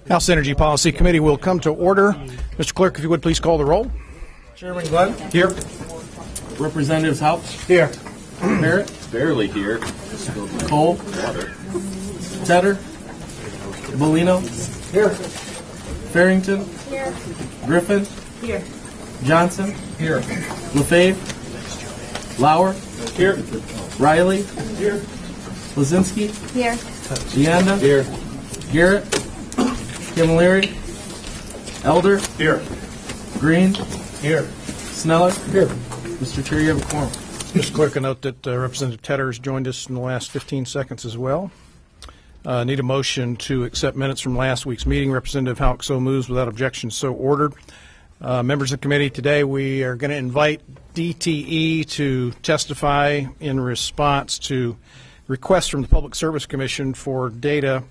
House Energy Policy Committee will come to order. Mr. Clerk, if you would please call the roll. Chairman Glenn? Here. Representatives Houch? Here. Barrett? Barely here. Cole? Tedder? Bolino? Here. Farrington? Here. Griffin? Here. Johnson? Here. LaFave? Lauer? Here. Riley? Here. Lazinski? Here. Deanda? Here. Garrett? Camilleri? Elder? Here. Green? Here. Sneller? Here. Mr. Chair, you have a quorum. Mr. Clerk, a note that Representative Tedder has joined us in the last 15 seconds as well. Need a motion to accept minutes from last week's meeting. Representative Houck so moves. Without objection, so ordered. Members of the committee, today we are going to invite DTE to testify in response to requests from the Public Service Commission for data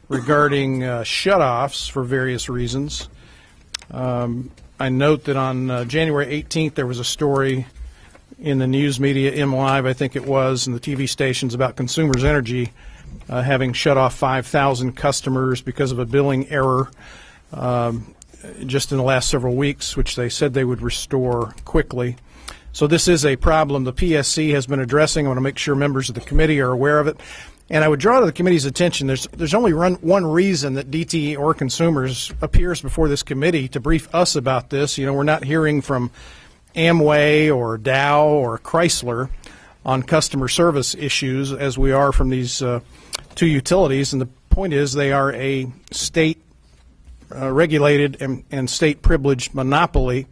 regarding shutoffs for various reasons. I note that on January 18th there was a story in the news media, MLive I think it was, and the TV stations about Consumers Energy having shut off 5,000 customers because of a billing error just in the last several weeks, which they said they would restore quickly. So this is a problem the PSC has been addressing. I want to make sure members of the committee are aware of it. And I would draw to the committee's attention, there's only one reason that DTE or Consumers appears before this committee to brief us about this. You know, we're not hearing from Amway or Dow or Chrysler on customer service issues as we are from these two utilities. And the point is they are a state regulated and state privileged monopoly.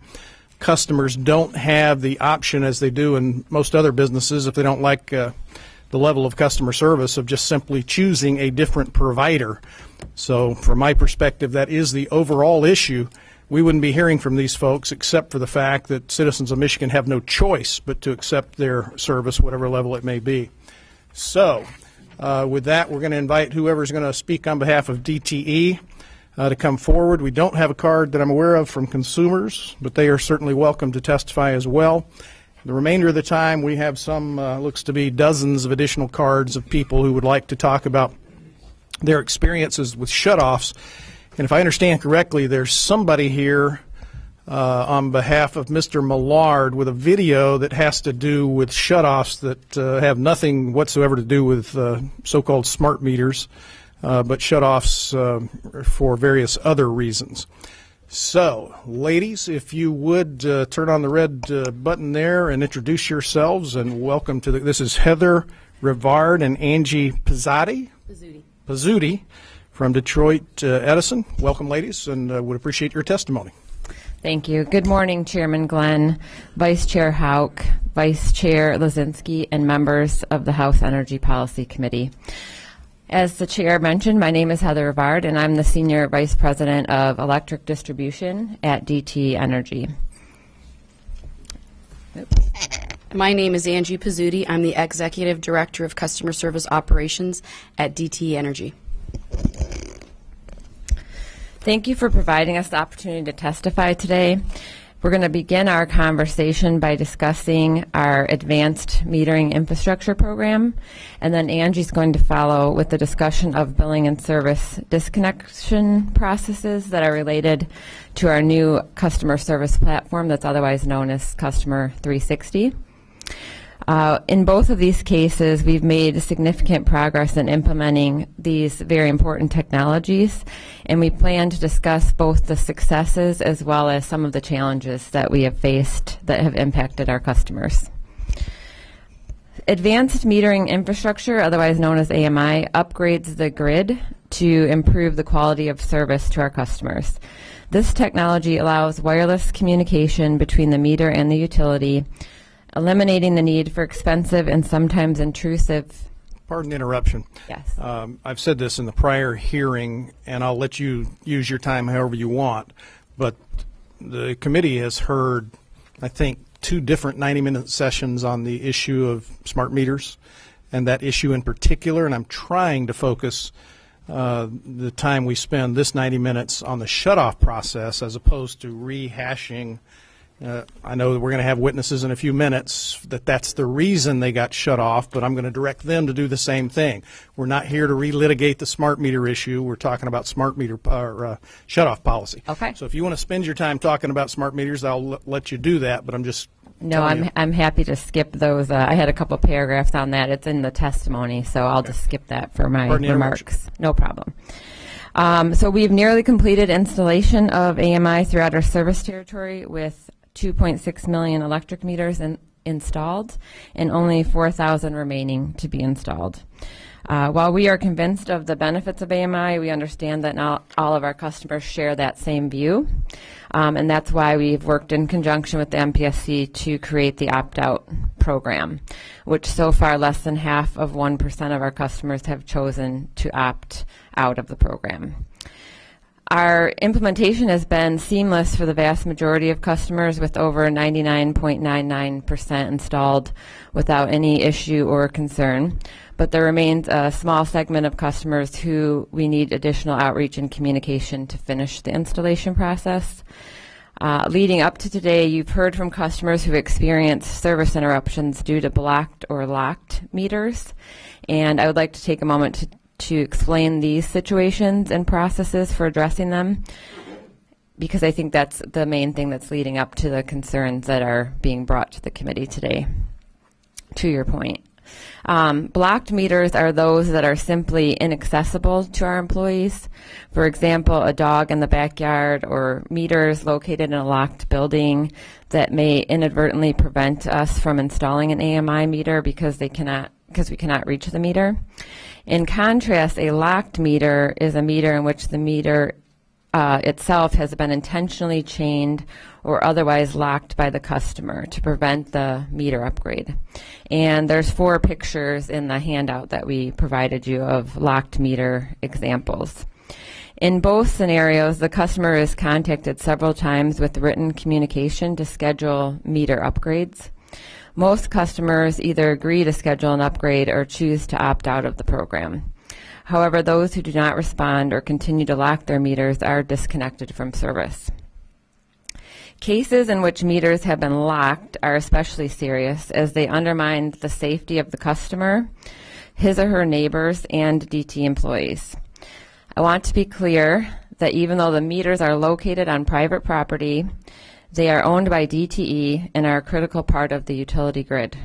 Customers don't have the option, as they do in most other businesses, if they don't like the level of customer service, of just simply choosing a different provider. So from my perspective, that is the overall issue. We wouldn't be hearing from these folks except for the fact that citizens of Michigan have no choice but to accept their service, whatever level it may be. So with that, we're going to invite whoever's going to speak on behalf of DTE to come forward. We don't have a card that I'm aware of from Consumers, but they are certainly welcome to testify as well. The remainder of the time, we have some, looks to be dozens of additional cards of people who would like to talk about their experiences with shutoffs. And if I understand correctly, there's somebody here on behalf of Mr. Millard with a video that has to do with shutoffs that have nothing whatsoever to do with so-called smart meters, but shutoffs for various other reasons. So, ladies, if you would turn on the red button there and introduce yourselves, and welcome to this is Heather Rivard and Angie Pizzuti from Detroit Edison. Welcome, ladies, and would appreciate your testimony. Thank you. Good morning, Chairman Glenn, Vice Chair Houck, Vice Chair Lazinski, and members of the House Energy Policy Committee. As the chair mentioned, my name is Heather Rivard, and I'm the Senior Vice President of Electric Distribution at DTE Energy. My name is Angie Pizzuti. I'm the Executive Director of Customer Service Operations at DTE Energy. Thank you for providing us the opportunity to testify today. We're going to begin our conversation by discussing our advanced metering infrastructure program, and then Angie's going to follow with the discussion of billing and service disconnection processes that are related to our new customer service platform that's otherwise known as Customer 360. In both of these cases, we've made significant progress in implementing these very important technologies, and we plan to discuss both the successes as well as some of the challenges that we have faced that have impacted our customers. Advanced metering infrastructure, otherwise known as AMI, upgrades the grid to improve the quality of service to our customers. This technology allows wireless communication between the meter and the utility, eliminating the need for expensive and sometimes intrusive. Pardon the interruption. Yes. I've said this in the prior hearing, and I'll let you use your time however you want, but the committee has heard, I think, 2 different 90-minute sessions on the issue of smart meters and that issue in particular, and I'm trying to focus the time we spend this 90 minutes on the shutoff process as opposed to rehashing I know that we're going to have witnesses in a few minutes that's the reason they got shut off, but I'm going to direct them to do the same thing. We're not here to relitigate the smart meter issue. We're talking about smart meter shut-off policy. Okay. So if you want to spend your time talking about smart meters, I'll let you do that, but I'm just No, telling you. I'm happy to skip those. I had a couple paragraphs on that. It's in the testimony, so I'll just skip that for my Pardon the remarks. No problem. So we've nearly completed installation of AMI throughout our service territory with 2.6 million electric meters installed and only 4,000 remaining to be installed. While we are convinced of the benefits of AMI, we understand that not all of our customers share that same view, and that's why we've worked in conjunction with the MPSC to create the opt-out program, which so far less than half of 1% of our customers have chosen to opt out of the program. Our implementation has been seamless for the vast majority of customers, with over 99.99% installed without any issue or concern. But there remains a small segment of customers who we need additional outreach and communication to finish the installation process. Leading up to today, you've heard from customers who experienced service interruptions due to blocked or locked meters. And I would like to take a moment to explain these situations and processes for addressing them, because I think that's the main thing that's leading up to the concerns that are being brought to the committee today. To your point, blocked meters are those that are simply inaccessible to our employees. For example, a dog in the backyard, or meters located in a locked building that may inadvertently prevent us from installing an AMI meter because we cannot reach the meter. In contrast, a locked meter is a meter in which the meter itself has been intentionally chained or otherwise locked by the customer to prevent the meter upgrade. And there's 4 pictures in the handout that we provided you of locked meter examples. In both scenarios, the customer is contacted several times with written communication to schedule meter upgrades. Most customers either agree to schedule an upgrade or choose to opt out of the program. However, those who do not respond or continue to lock their meters are disconnected from service. Cases in which meters have been locked are especially serious, as they undermine the safety of the customer, his or her neighbors, and DTE employees. I want to be clear that even though the meters are located on private property, they are owned by DTE and are a critical part of the utility grid.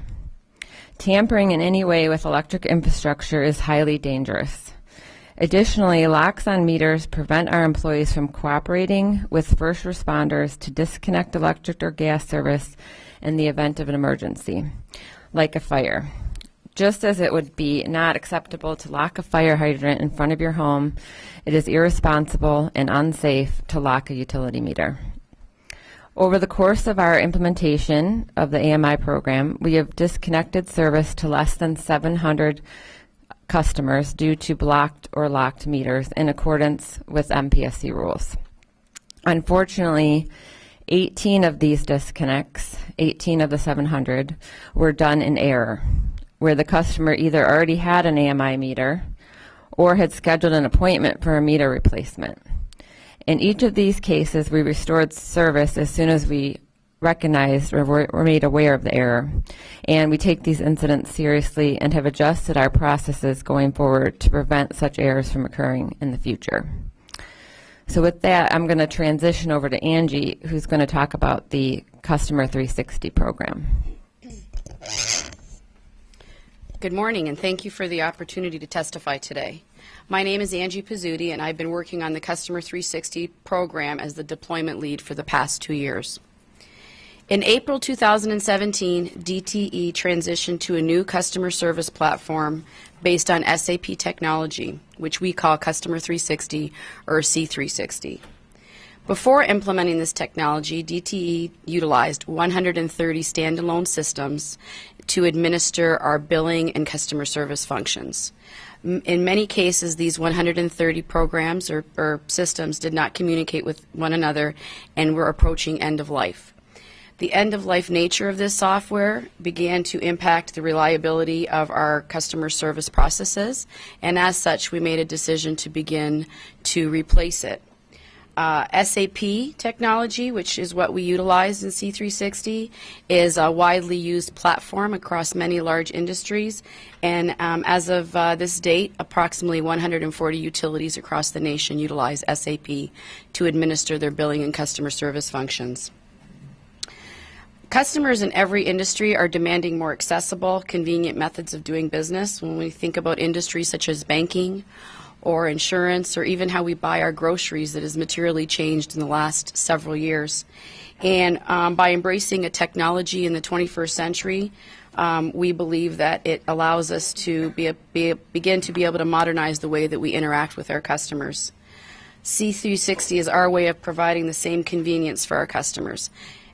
Tampering in any way with electric infrastructure is highly dangerous. Additionally, locks on meters prevent our employees from cooperating with first responders to disconnect electric or gas service in the event of an emergency, like a fire. Just as it would be not acceptable to lock a fire hydrant in front of your home, it is irresponsible and unsafe to lock a utility meter. Over the course of our implementation of the AMI program, we have disconnected service to less than 700 customers due to blocked or locked meters in accordance with MPSC rules. Unfortunately, 18 of these disconnects, 18 of the 700, were done in error, where the customer either already had an AMI meter or had scheduled an appointment for a meter replacement. In each of these cases, we restored service as soon as we recognized or were made aware of the error. And we take these incidents seriously and have adjusted our processes going forward to prevent such errors from occurring in the future. So with that, I'm going to transition over to Angie, who's going to talk about the Customer 360 program. Good morning, and thank you for the opportunity to testify today. My name is Angie Pizzuti, and I've been working on the Customer 360 program as the deployment lead for the past 2 years. In April 2017, DTE transitioned to a new customer service platform based on SAP technology, which we call Customer 360 or C360. Before implementing this technology, DTE utilized 130 standalone systems to administer our billing and customer service functions. In many cases, these 130 programs or systems did not communicate with one another and were approaching end of life. The end-of-life nature of this software began to impact the reliability of our customer service processes, and as such, we made a decision to begin to replace it. SAP technology, which is what we utilize in C360, is a widely used platform across many large industries. And as of this date, approximately 140 utilities across the nation utilize SAP to administer their billing and customer service functions. Customers in every industry are demanding more accessible, convenient methods of doing business. When we think about industries such as banking or insurance, or even how we buy our groceries, that has materially changed in the last several years. And by embracing a technology in the 21st century, we believe that it allows us to begin to be able to modernize the way that we interact with our customers. C360 is our way of providing the same convenience for our customers.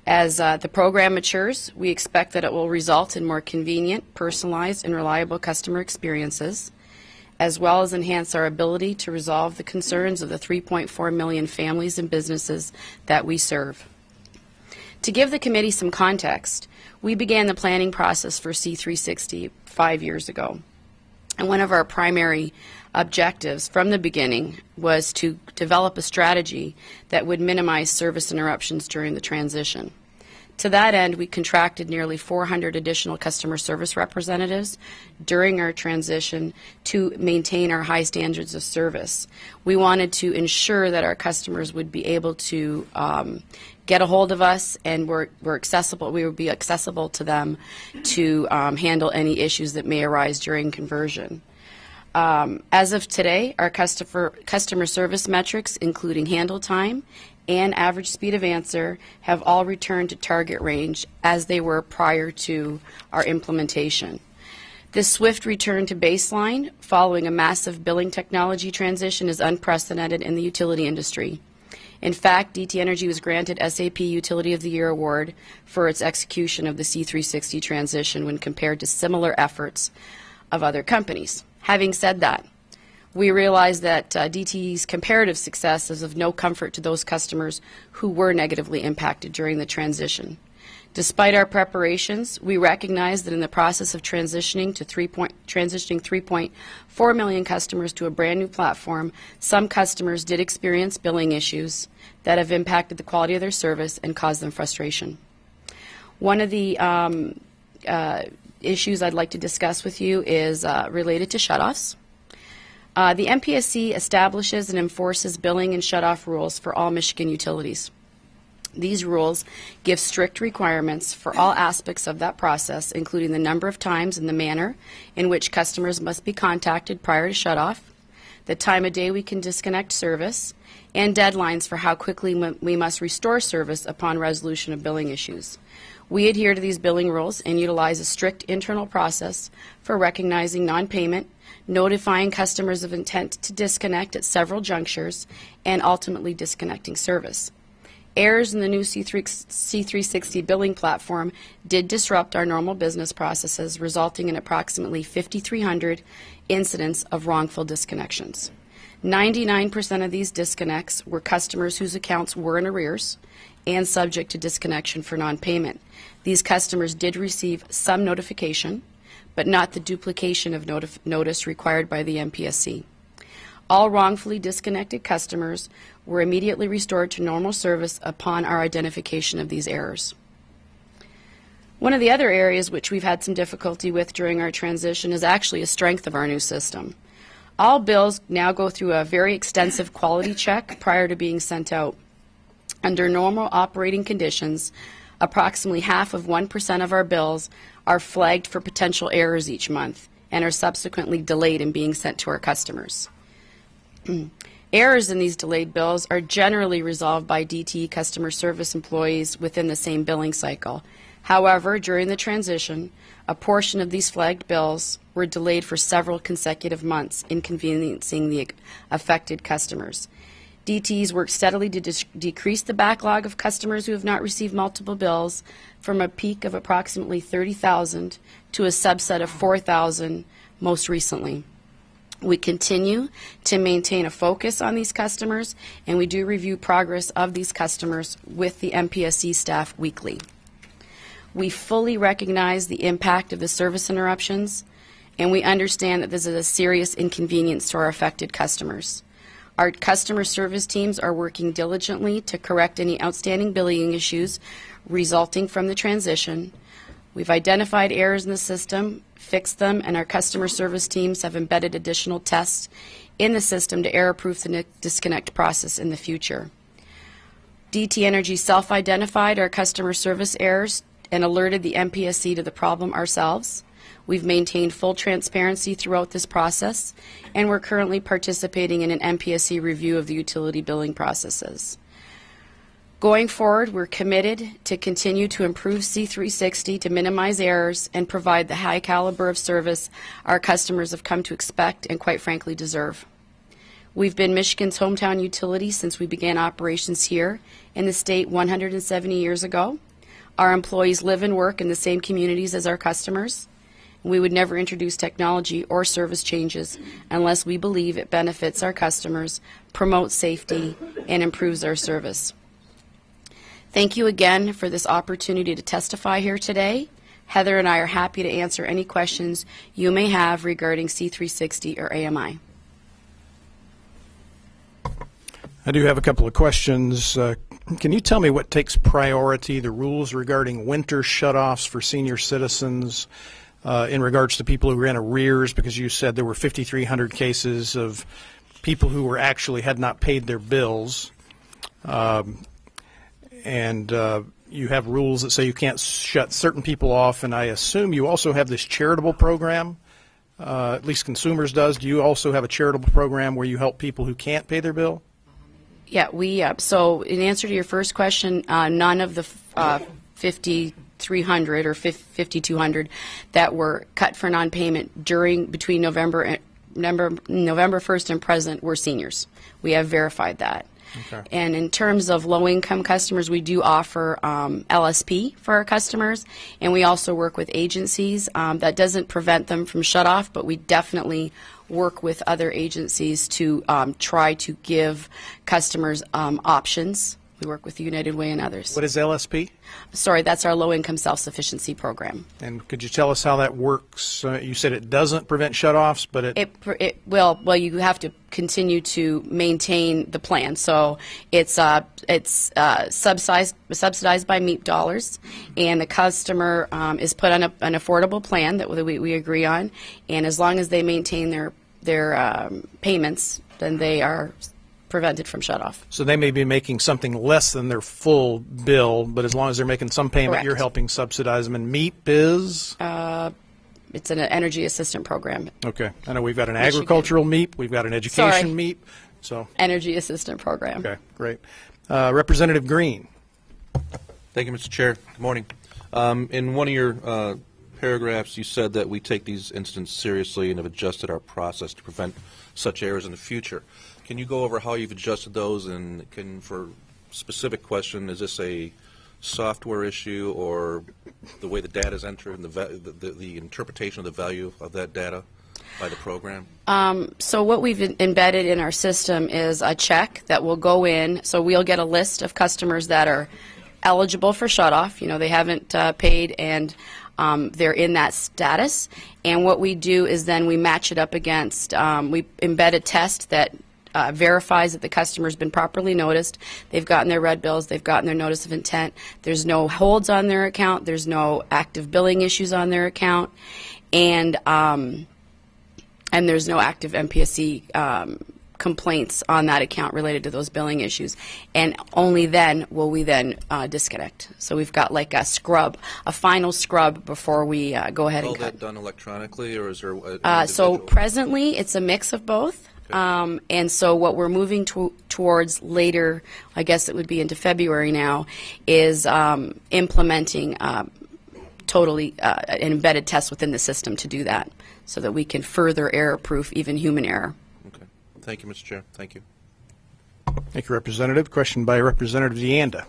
As the program matures, we expect that it will result in more convenient, personalized, and reliable customer experiences, as well as enhance our ability to resolve the concerns of the 3.4 million families and businesses that we serve. To give the committee some context, we began the planning process for C360 5 years ago. And one of our primary objectives from the beginning was to develop a strategy that would minimize service interruptions during the transition. To that end, we contracted nearly 400 additional customer service representatives during our transition to maintain our high standards of service. We wanted to ensure that our customers would be able to get a hold of us, and we're accessible. We would be accessible to them to handle any issues that may arise during conversion. As of today, our customer service metrics, including handle time and average speed of answer, have all returned to target range as they were prior to our implementation. This swift return to baseline following a massive billing technology transition is unprecedented in the utility industry. In fact, DTE Energy was granted SAP Utility of the Year award for its execution of the C360 transition when compared to similar efforts of other companies. Having said that, we realize that DTE's comparative success is of no comfort to those customers who were negatively impacted during the transition. Despite our preparations, we recognize that in the process of transitioning 3.4 million customers to a brand new platform, some customers did experience billing issues that have impacted the quality of their service and caused them frustration. One of the issues I'd like to discuss with you is related to shutoffs. The MPSC establishes and enforces billing and shutoff rules for all Michigan utilities. These rules give strict requirements for all aspects of that process, including the number of times and the manner in which customers must be contacted prior to shutoff, the time of day we can disconnect service, and deadlines for how quickly we must restore service upon resolution of billing issues. We adhere to these billing rules and utilize a strict internal process for recognizing non-payment, notifying customers of intent to disconnect at several junctures, and ultimately disconnecting service. Errors in the new C360 billing platform did disrupt our normal business processes, resulting in approximately 5,300 incidents of wrongful disconnections. 99% of these disconnects were customers whose accounts were in arrears and subject to disconnection for non-payment. These customers did receive some notification, but not the duplication of notice required by the MPSC. All wrongfully disconnected customers were immediately restored to normal service upon our identification of these errors. One of the other areas which we've had some difficulty with during our transition is actually a strength of our new system. All bills now go through a very extensive quality check prior to being sent out. Under normal operating conditions, approximately half of 1% of our bills are flagged for potential errors each month and are subsequently delayed in being sent to our customers. Errors in these delayed bills are generally resolved by DTE customer service employees within the same billing cycle. However, during the transition, a portion of these flagged bills were delayed for several consecutive months, inconveniencing the affected customers. DTE's worked steadily to decrease the backlog of customers who have not received multiple bills from a peak of approximately 30,000 to a subset of 4,000 most recently. We continue to maintain a focus on these customers, and we do review progress of these customers with the MPSC staff weekly. We fully recognize the impact of the service interruptions, and we understand that this is a serious inconvenience to our affected customers. Our customer service teams are working diligently to correct any outstanding billing issues resulting from the transition. We've identified errors in the system, fixed them, and our customer service teams have embedded additional tests in the system to error-proof the disconnect process in the future. DTE Energy self-identified our customer service errors and alerted the MPSC to the problem ourselves. We've maintained full transparency throughout this process, and we're currently participating in an MPSC review of the utility billing processes. Going forward, we're committed to continue to improve C360 to minimize errors and provide the high caliber of service our customers have come to expect and, quite frankly, deserve. We've been Michigan's hometown utility since we began operations here in the state 170 years ago. Our employees live and work in the same communities as our customers. We would never introduce technology or service changes unless we believe it benefits our customers, promotes safety, and improves our service. Thank you again for this opportunity to testify here today. Heather and I are happy to answer any questions you may have regarding C360 or AMI. I do have a couple of questions. Can you tell me what takes priority, the rules regarding winter shutoffs for senior citizens in regards to people who are in arrears, because you said there were 5,300 cases of people who were actually had not paid their bills. And you have rules that say you can't shut certain people off, and I assume you also have this charitable program, at least Consumers does. Do you also have a charitable program where you help people who can't pay their bill? Yeah, so in answer to your first question, none of the 5,300 or 5,200 that were cut for non-payment between November 1st and present were seniors. We have verified that. Okay. And in terms of low-income customers, we do offer LSP for our customers, and we also work with agencies. That doesn't prevent them from shut-off, but we definitely work with other agencies to try to give customers options. We work with United Way and others. What is LSP? Sorry, that's our low-income self-sufficiency program. And could you tell us how that works? You said it doesn't prevent shutoffs, but it will. Well, you have to continue to maintain the plan. So it's subsidized by MEEP dollars, and the customer is put on an affordable plan that we agree on, and as long as they maintain their payments, then they are prevented from shut-off. So they may be making something less than their full bill, but as long as they're making some payment, correct, you're helping subsidize them. And MEEP is? It's an energy assistant program. Okay. I know we've got an agricultural MEEP. We've got an education MEEP. So energy assistant program. Okay, great. Representative Green. Thank you, Mr. Chair. Good morning. In one of your paragraphs, you said that we take these incidents seriously and have adjusted our process to prevent such errors in the future. Can you go over how you've adjusted those, and for specific question, is this a software issue or the way the data is entered and the interpretation of the value of that data by the program? So what we've embedded in our system is a check that will go in. So we'll get a list of customers that are eligible for shutoff. You know, they haven't paid and they're in that status. And what we do is then we match it up against, we embed a test that verifies that the customer's been properly noticed, they've gotten their red bills, they've gotten their notice of intent, there's no holds on their account, there's no active billing issues on their account, and there's no active MPSC complaints on that account related to those billing issues. And only then will we then disconnect. So we've got like a scrub, a final scrub before we go ahead and cut. All that done electronically, or is there so presently it's a mix of both. And so what we're moving towards later, I guess it would be into February now, is implementing totally an embedded test within the system to do that so that we can further error-proof even human error. Okay. Thank you, Mr. Chair. Thank you. Thank you, Representative. Question by Representative DeAnda.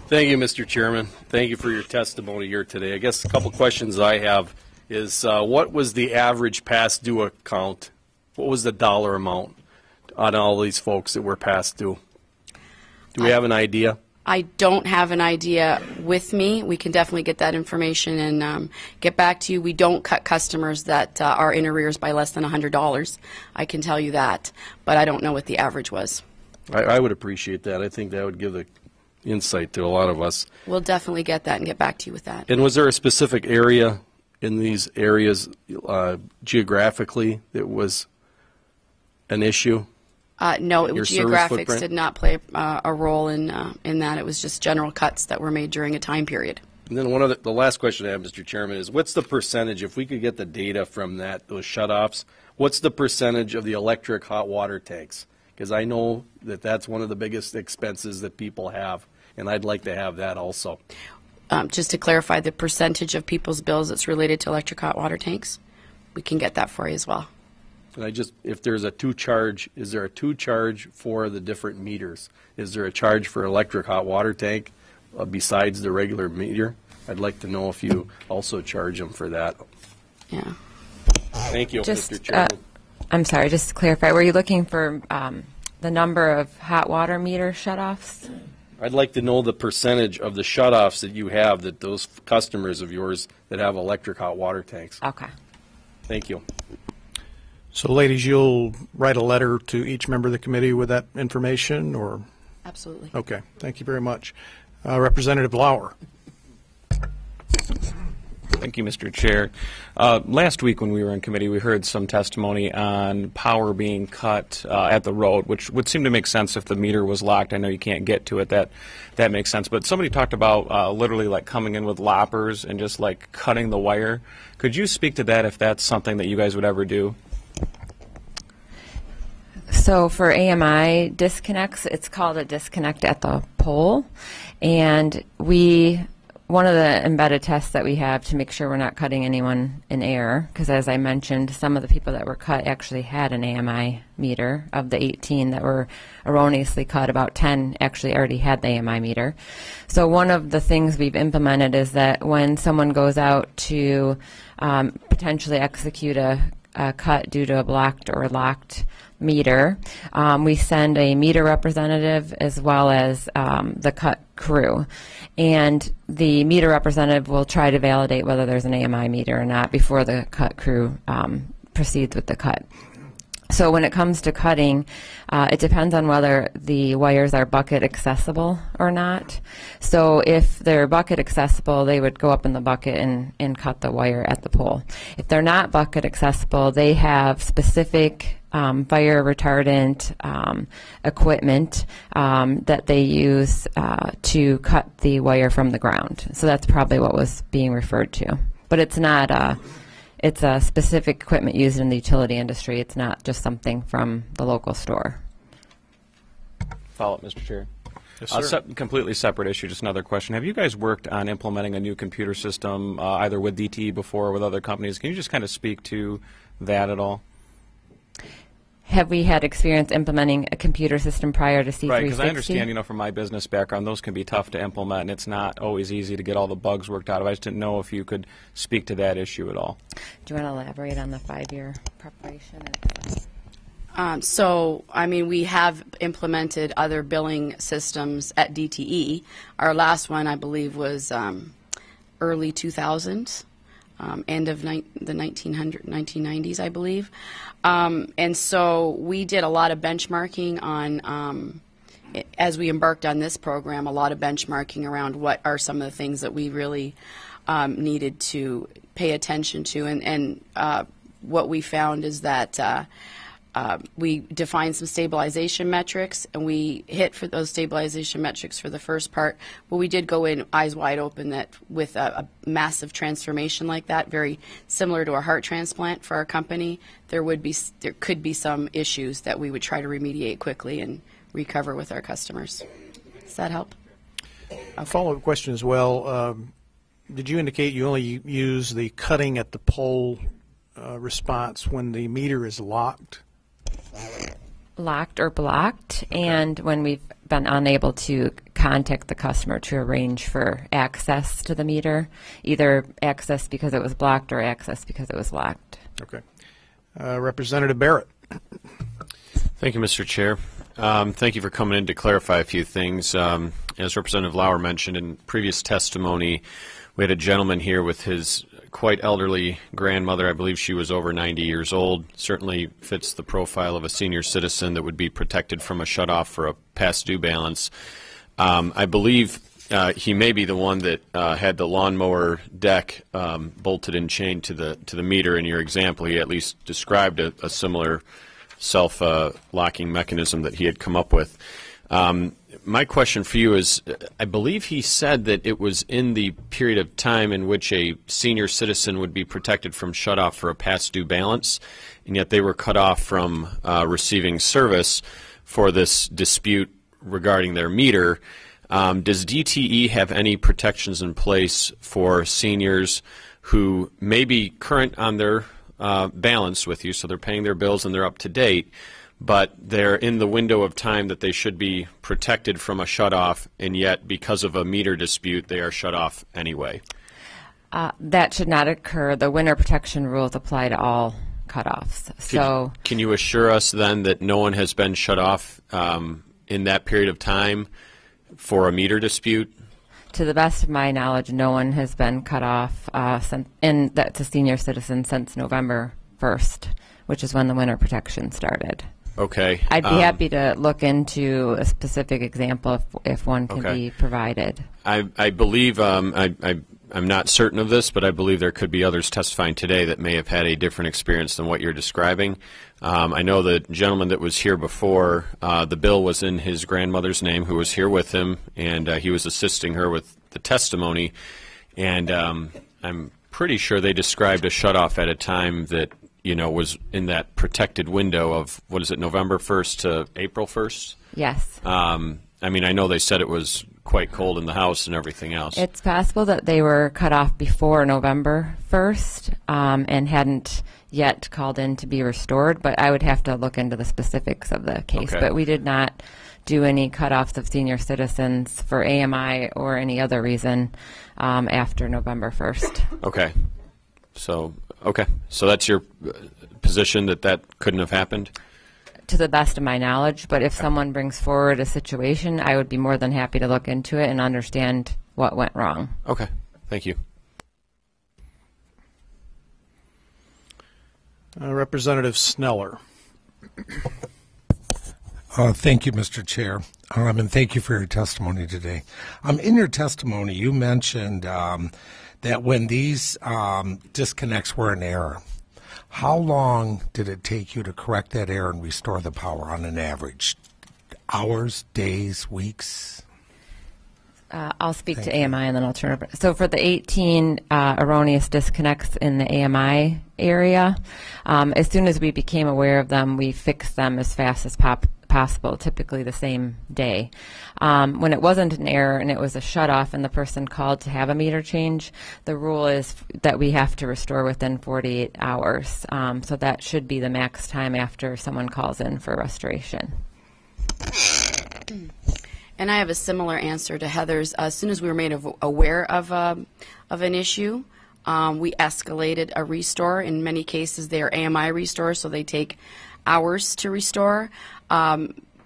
Thank you, Mr. Chairman. Thank you for your testimony here today. I guess a couple questions I have is what was the average past due account? What was the dollar amount on all these folks that were past due? Do we have an idea? I don't have an idea with me. We can definitely get that information and get back to you. We don't cut customers that are in arrears by less than $100. I can tell you that, but I don't know what the average was. I would appreciate that. I think that would give the insight to a lot of us. We'll definitely get that and get back to you with that. And was there a specific area in these areas geographically that was an issue? No, Your geographics service footprint? did not play a role in that. It was just general cuts that were made during a time period. And then the last question I have, Mr. Chairman, is what's the percentage, if we could get the data from those shutoffs, what's the percentage of the electric hot water tanks? Because I know that that's one of the biggest expenses that people have, and I'd like to have that also. Just to clarify, the percentage of people's bills that's related to electric hot water tanks, we can get that for you as well. And if there's a two-charge, is there a two-charge for the different meters? Is there a charge for electric hot water tank besides the regular meter? I'd like to know if you also charge them for that. Yeah. Thank you, Just, Mr. Chairman. I'm sorry, just to clarify, were you looking for the number of hot water meter shutoffs? I'd like to know the percentage of the shutoffs that you have, that those customers of yours that have electric hot water tanks. Okay. Thank you. So, ladies, you'll write a letter to each member of the committee with that information, or? Absolutely. Okay, thank you very much. Representative Lauer. Thank you, Mr. Chair. Last week when we were in committee, we heard some testimony on power being cut at the road, which would seem to make sense if the meter was locked. I know you can't get to it. That makes sense. But somebody talked about literally like coming in with loppers and just like cutting the wire. Could you speak to that if that's something that you guys would ever do? So for AMI disconnects, it's called a disconnect at the pole. And one of the embedded tests that we have to make sure we're not cutting anyone in error, because as I mentioned, some of the people that were cut actually had an AMI meter. Of the 18 that were erroneously cut, about 10 actually already had the AMI meter. So one of the things we've implemented is that when someone goes out to potentially execute a cut due to a blocked or locked meter, we send a meter representative as well as the cut crew. And the meter representative will try to validate whether there's an AMI meter or not before the cut crew proceeds with the cut. So when it comes to cutting, it depends on whether the wires are bucket accessible or not. So if they're bucket accessible, they would go up in the bucket and cut the wire at the pole. If they're not bucket accessible, they have specific fire retardant equipment that they use to cut the wire from the ground. So that's probably what was being referred to. But it's not it's a specific equipment used in the utility industry. It's not just something from the local store. Follow up, Mr. Chair. Yes, sir. Completely separate issue, just another question. Have you guys worked on implementing a new computer system either with DTE before or with other companies? Can you just kind of speak to that at all? Have we had experience implementing a computer system prior to C360? Right, because I understand, from my business background, those can be tough to implement, and it's not always easy to get all the bugs worked out of. I just didn't know if you could speak to that issue at all. Do you want to elaborate on the 5-year preparation? We have implemented other billing systems at DTE. Our last one, I believe, was early 2000s. End of the 1990s, I believe. And so we did a lot of benchmarking on, as we embarked on this program, a lot of benchmarking around what are some of the things that we really needed to pay attention to. And what we found is that we defined some stabilization metrics, and we hit for those stabilization metrics for the first part. But we did go in eyes wide open that with a massive transformation like that, very similar to a heart transplant for our company, there could be some issues that we would try to remediate quickly and recover with our customers. Does that help? A follow-up question as well. Did you indicate you only use the cutting at the pole response when the meter is locked? Locked or blocked, and when we've been unable to contact the customer to arrange for access to the meter, either access because it was blocked or access because it was locked. Okay. Representative Barrett. Thank you, Mr. Chair. Thank you for coming in to clarify a few things. And as Representative Lauer mentioned in previous testimony, we had a gentleman here with his quite elderly grandmother. I believe she was over 90 years old. Certainly fits the profile of a senior citizen that would be protected from a shutoff for a past due balance. I believe he may be the one that had the lawnmower deck bolted and chained to the meter. In your example, he at least described a similar self-locking mechanism that he had come up with. My question for you is, I believe he said that it was in the period of time in which a senior citizen would be protected from shutoff for a past due balance, and yet they were cut off from receiving service for this dispute regarding their meter. Does DTE have any protections in place for seniors who may be current on their balance with you, so they're paying their bills and they're up to date, but they're in the window of time that they should be protected from a shutoff, and yet because of a meter dispute, they are shut off anyway? That should not occur. The winter protection rules apply to all cutoffs. So, can you assure us then that no one has been shut off in that period of time for a meter dispute? To the best of my knowledge, no one has been cut off, and that's a senior citizen, since November 1st, which is when the winter protection started. Okay. I'd be happy to look into a specific example if one can be provided. I believe, I'm not certain of this, but I believe there could be others testifying today that may have had a different experience than what you're describing. I know the gentleman that was here before, the bill was in his grandmother's name, who was here with him, and he was assisting her with the testimony. And I'm pretty sure they described a shutoff at a time that, you know, was in that protected window of, what is it, November 1st to April 1st? Yes. I mean, I know they said it was quite cold in the house and everything else. It's possible that they were cut off before November 1st and hadn't yet called in to be restored, but I would have to look into the specifics of the case. Okay. But we did not do any cutoffs of senior citizens for AMI or any other reason after November 1st. Okay. So that's your position, that couldn't have happened? To the best of my knowledge, but if someone brings forward a situation, I would be more than happy to look into it and understand what went wrong. Okay. Thank you. Representative Sneller. Thank you, Mr. Chair, and thank you for your testimony today. In your testimony, you mentioned that when these disconnects were in error, how long did it take you to correct that error and restore the power on an average? Hours, days, weeks? I'll speak to AMI and then I'll turn it over. So for the 18 erroneous disconnects in the AMI area, as soon as we became aware of them, we fixed them as fast as possible, typically the same day. When it wasn't an error and it was a shutoff and the person called to have a meter change, the rule is that we have to restore within 48 hours. So that should be the max time after someone calls in for restoration. And I have a similar answer to Heather's. As soon as we were made aware of an issue, we escalated a restore. In many cases, they are AMI restores, so they take hours to restore.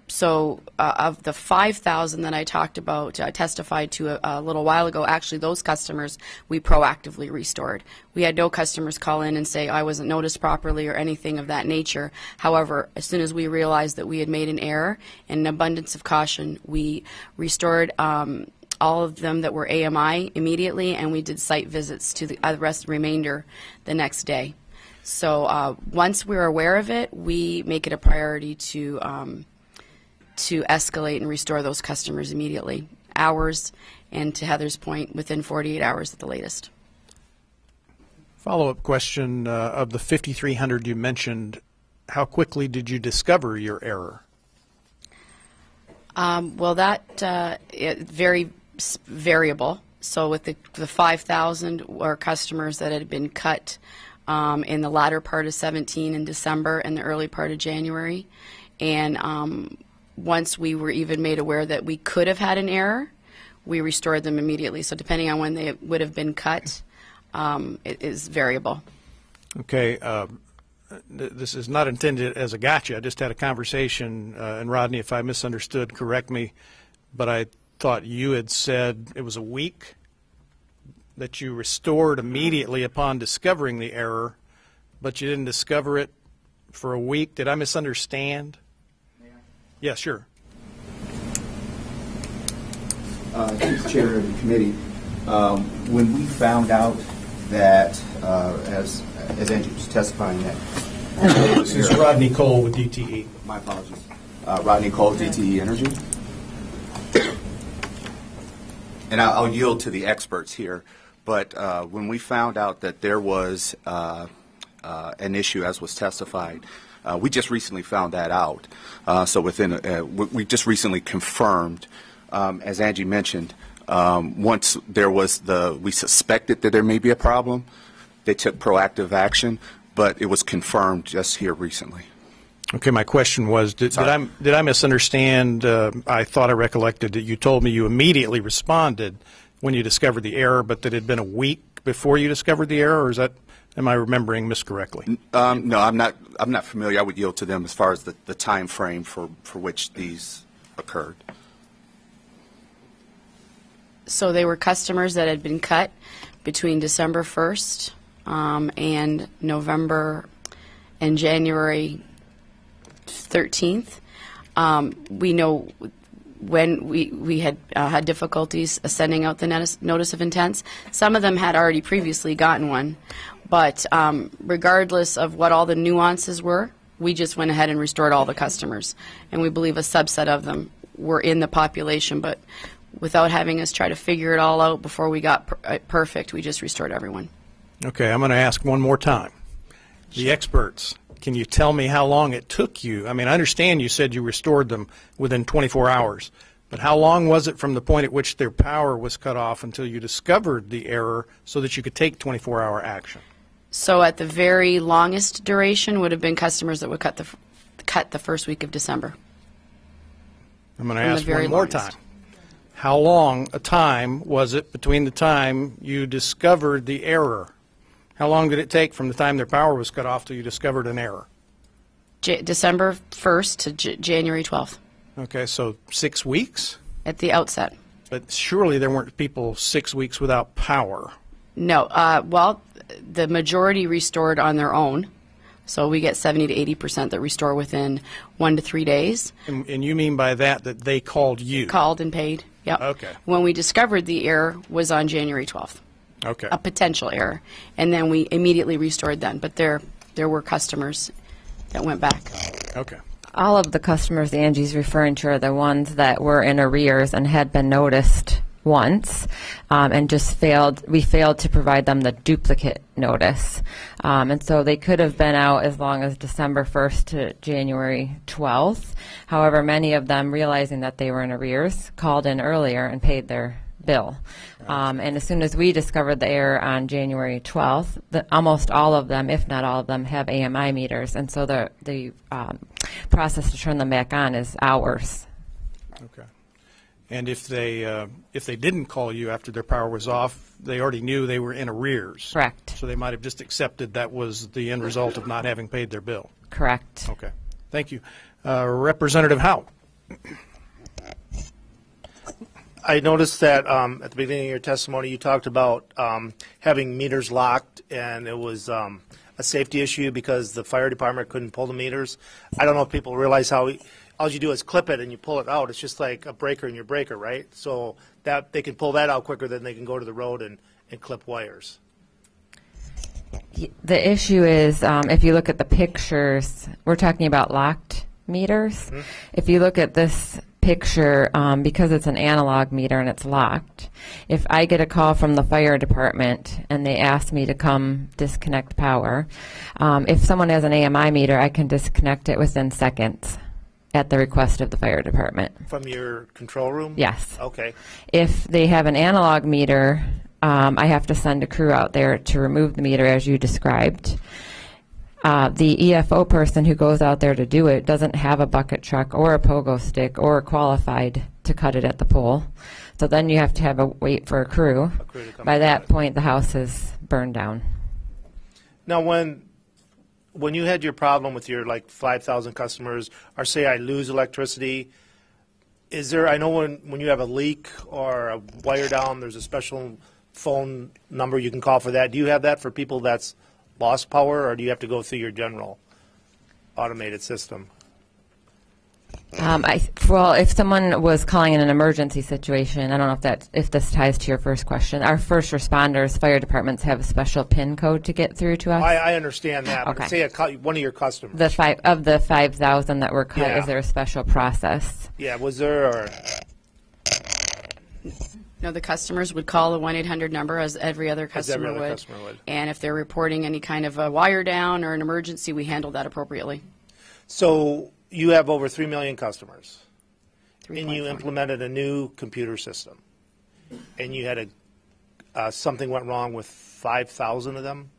So of the 5,000 that I talked about, testified to a little while ago, actually those customers we proactively restored. We had no customers call in and say I wasn't noticed properly or anything of that nature. However, as soon as we realized that we had made an error, in an abundance of caution, we restored all of them that were AMI immediately, and we did site visits to the remainder the next day. So once we're aware of it, we make it a priority to escalate and restore those customers immediately, hours, and to Heather's point, within 48 hours at the latest. Follow-up question, of the 5,300 you mentioned, how quickly did you discover your error? Well, that very variable. So with the 5,000 were customers that had been cut in the latter part of 17 in December and the early part of January. And once we were even made aware that we could have had an error, we restored them immediately. So depending on when they would have been cut, it is variable. Okay. This is not intended as a gotcha. I just had a conversation, and Rodney, if I misunderstood, correct me, but I thought you had said it was a week that you restored immediately upon discovering the error, but you didn't discover it for a week. Did I misunderstand? Yeah, sure. As chair of the committee, when we found out that, as Angie was testifying, that This is Rodney Cole with DTE. my apologies, Rodney Cole, DTE Energy, and I'll yield to the experts here. But when we found out that there was an issue, as was testified, we just recently found that out. So we just recently confirmed. As Angie mentioned, once we suspected that there may be a problem, they took proactive action, but it was confirmed just here recently. Okay, my question was, did I misunderstand? I thought I recollected that you told me you immediately responded when you discovered the error, but that it had been a week before you discovered the error, or am I remembering miscorrectly? No, I'm not familiar. I would yield to them as far as the time frame for which these occurred. So they were customers that had been cut between December 1st and November and January 13th. We know when we had had difficulties sending out the notice of intents. Some of them had already previously gotten one, but regardless of what all the nuances were, we just went ahead and restored all the customers, and we believe a subset of them were in the population, but without having us try to figure it all out before we got perfect, we just restored everyone. Okay, I'm going to ask one more time. The experts, can you tell me how long it took you? I mean, I understand you said you restored them within 24 hours, but how long was it from the point at which their power was cut off until you discovered the error so that you could take 24-hour action? So at the very longest duration would have been customers that would cut the first week of December. I'm going to ask one more time. How long a time was it between the time you discovered the error? How long did it take from the time their power was cut off till you discovered an error? December 1st to January 12th. Okay, so 6 weeks? At the outset. But surely there weren't people 6 weeks without power. No. Well, the majority restored on their own. So we get 70 to 80% that restore within 1 to 3 days. And you mean by that they called you? Called and paid. Yep. Okay. When we discovered the error was on January 12th. Okay. A potential error. And then we immediately restored then. But there were customers that went back. Okay. All of the customers Angie's referring to are the ones that were in arrears and had been noticed once and we failed to provide them the duplicate notice. And so they could have been out as long as December 1st to January 12th. However, many of them, realizing that they were in arrears, called in earlier and paid their bill. And as soon as we discovered the error on January 12th, almost all of them, if not all of them, have AMI meters. And so the process to turn them back on is hours. Okay. And if they didn't call you after their power was off, they already knew they were in arrears. Correct. So they might have just accepted that was the end result of not having paid their bill. Correct. Okay. Thank you. Representative Howe. I noticed that at the beginning of your testimony you talked about having meters locked, and it was a safety issue because the fire department couldn't pull the meters. I don't know if people realize how all you do is clip it and you pull it out. It's just like a breaker in your breaker, right? So that they can pull that out quicker than they can go to the road and clip wires. The issue is, if you look at the pictures, we're talking about locked meters. Mm-hmm. If you look at this picture, because it's an analog meter and it's locked, if I get a call from the fire department and they ask me to come disconnect power, if someone has an AMI meter, I can disconnect it within seconds at the request of the fire department. From your control room? Yes. Okay. If they have an analog meter, I have to send a crew out there to remove the meter as you described. The EFO person who goes out there to do it doesn't have a bucket truck or a pogo stick or qualified to cut it at the pole. So then you have to wait for a crew. By that point, the house is burned down. Now, when you had your problem with your 5,000 customers, or say I lose electricity, Is there, I know when you have a leak or a wire down, there's a special phone number you can call for that. Do you have that for people that's lost power, or do you have to go through your general automated system? Well, if someone was calling in an emergency situation, I don't know if this ties to your first question. Our first responders, fire departments have a special PIN code to get through to us. I understand that. Okay. But say one of your customers. Of the 5,000 that were cut, Yeah. is there a special process? Yeah, was there, or? No, the customers would call the 1-800 number as every other As customer every other would. customer would. And if they're reporting any kind of a wire down or an emergency, we handle that appropriately. So you have over 3 million customers, and 3.4. you implemented a new computer system, and you had something went wrong with 5,000 of them,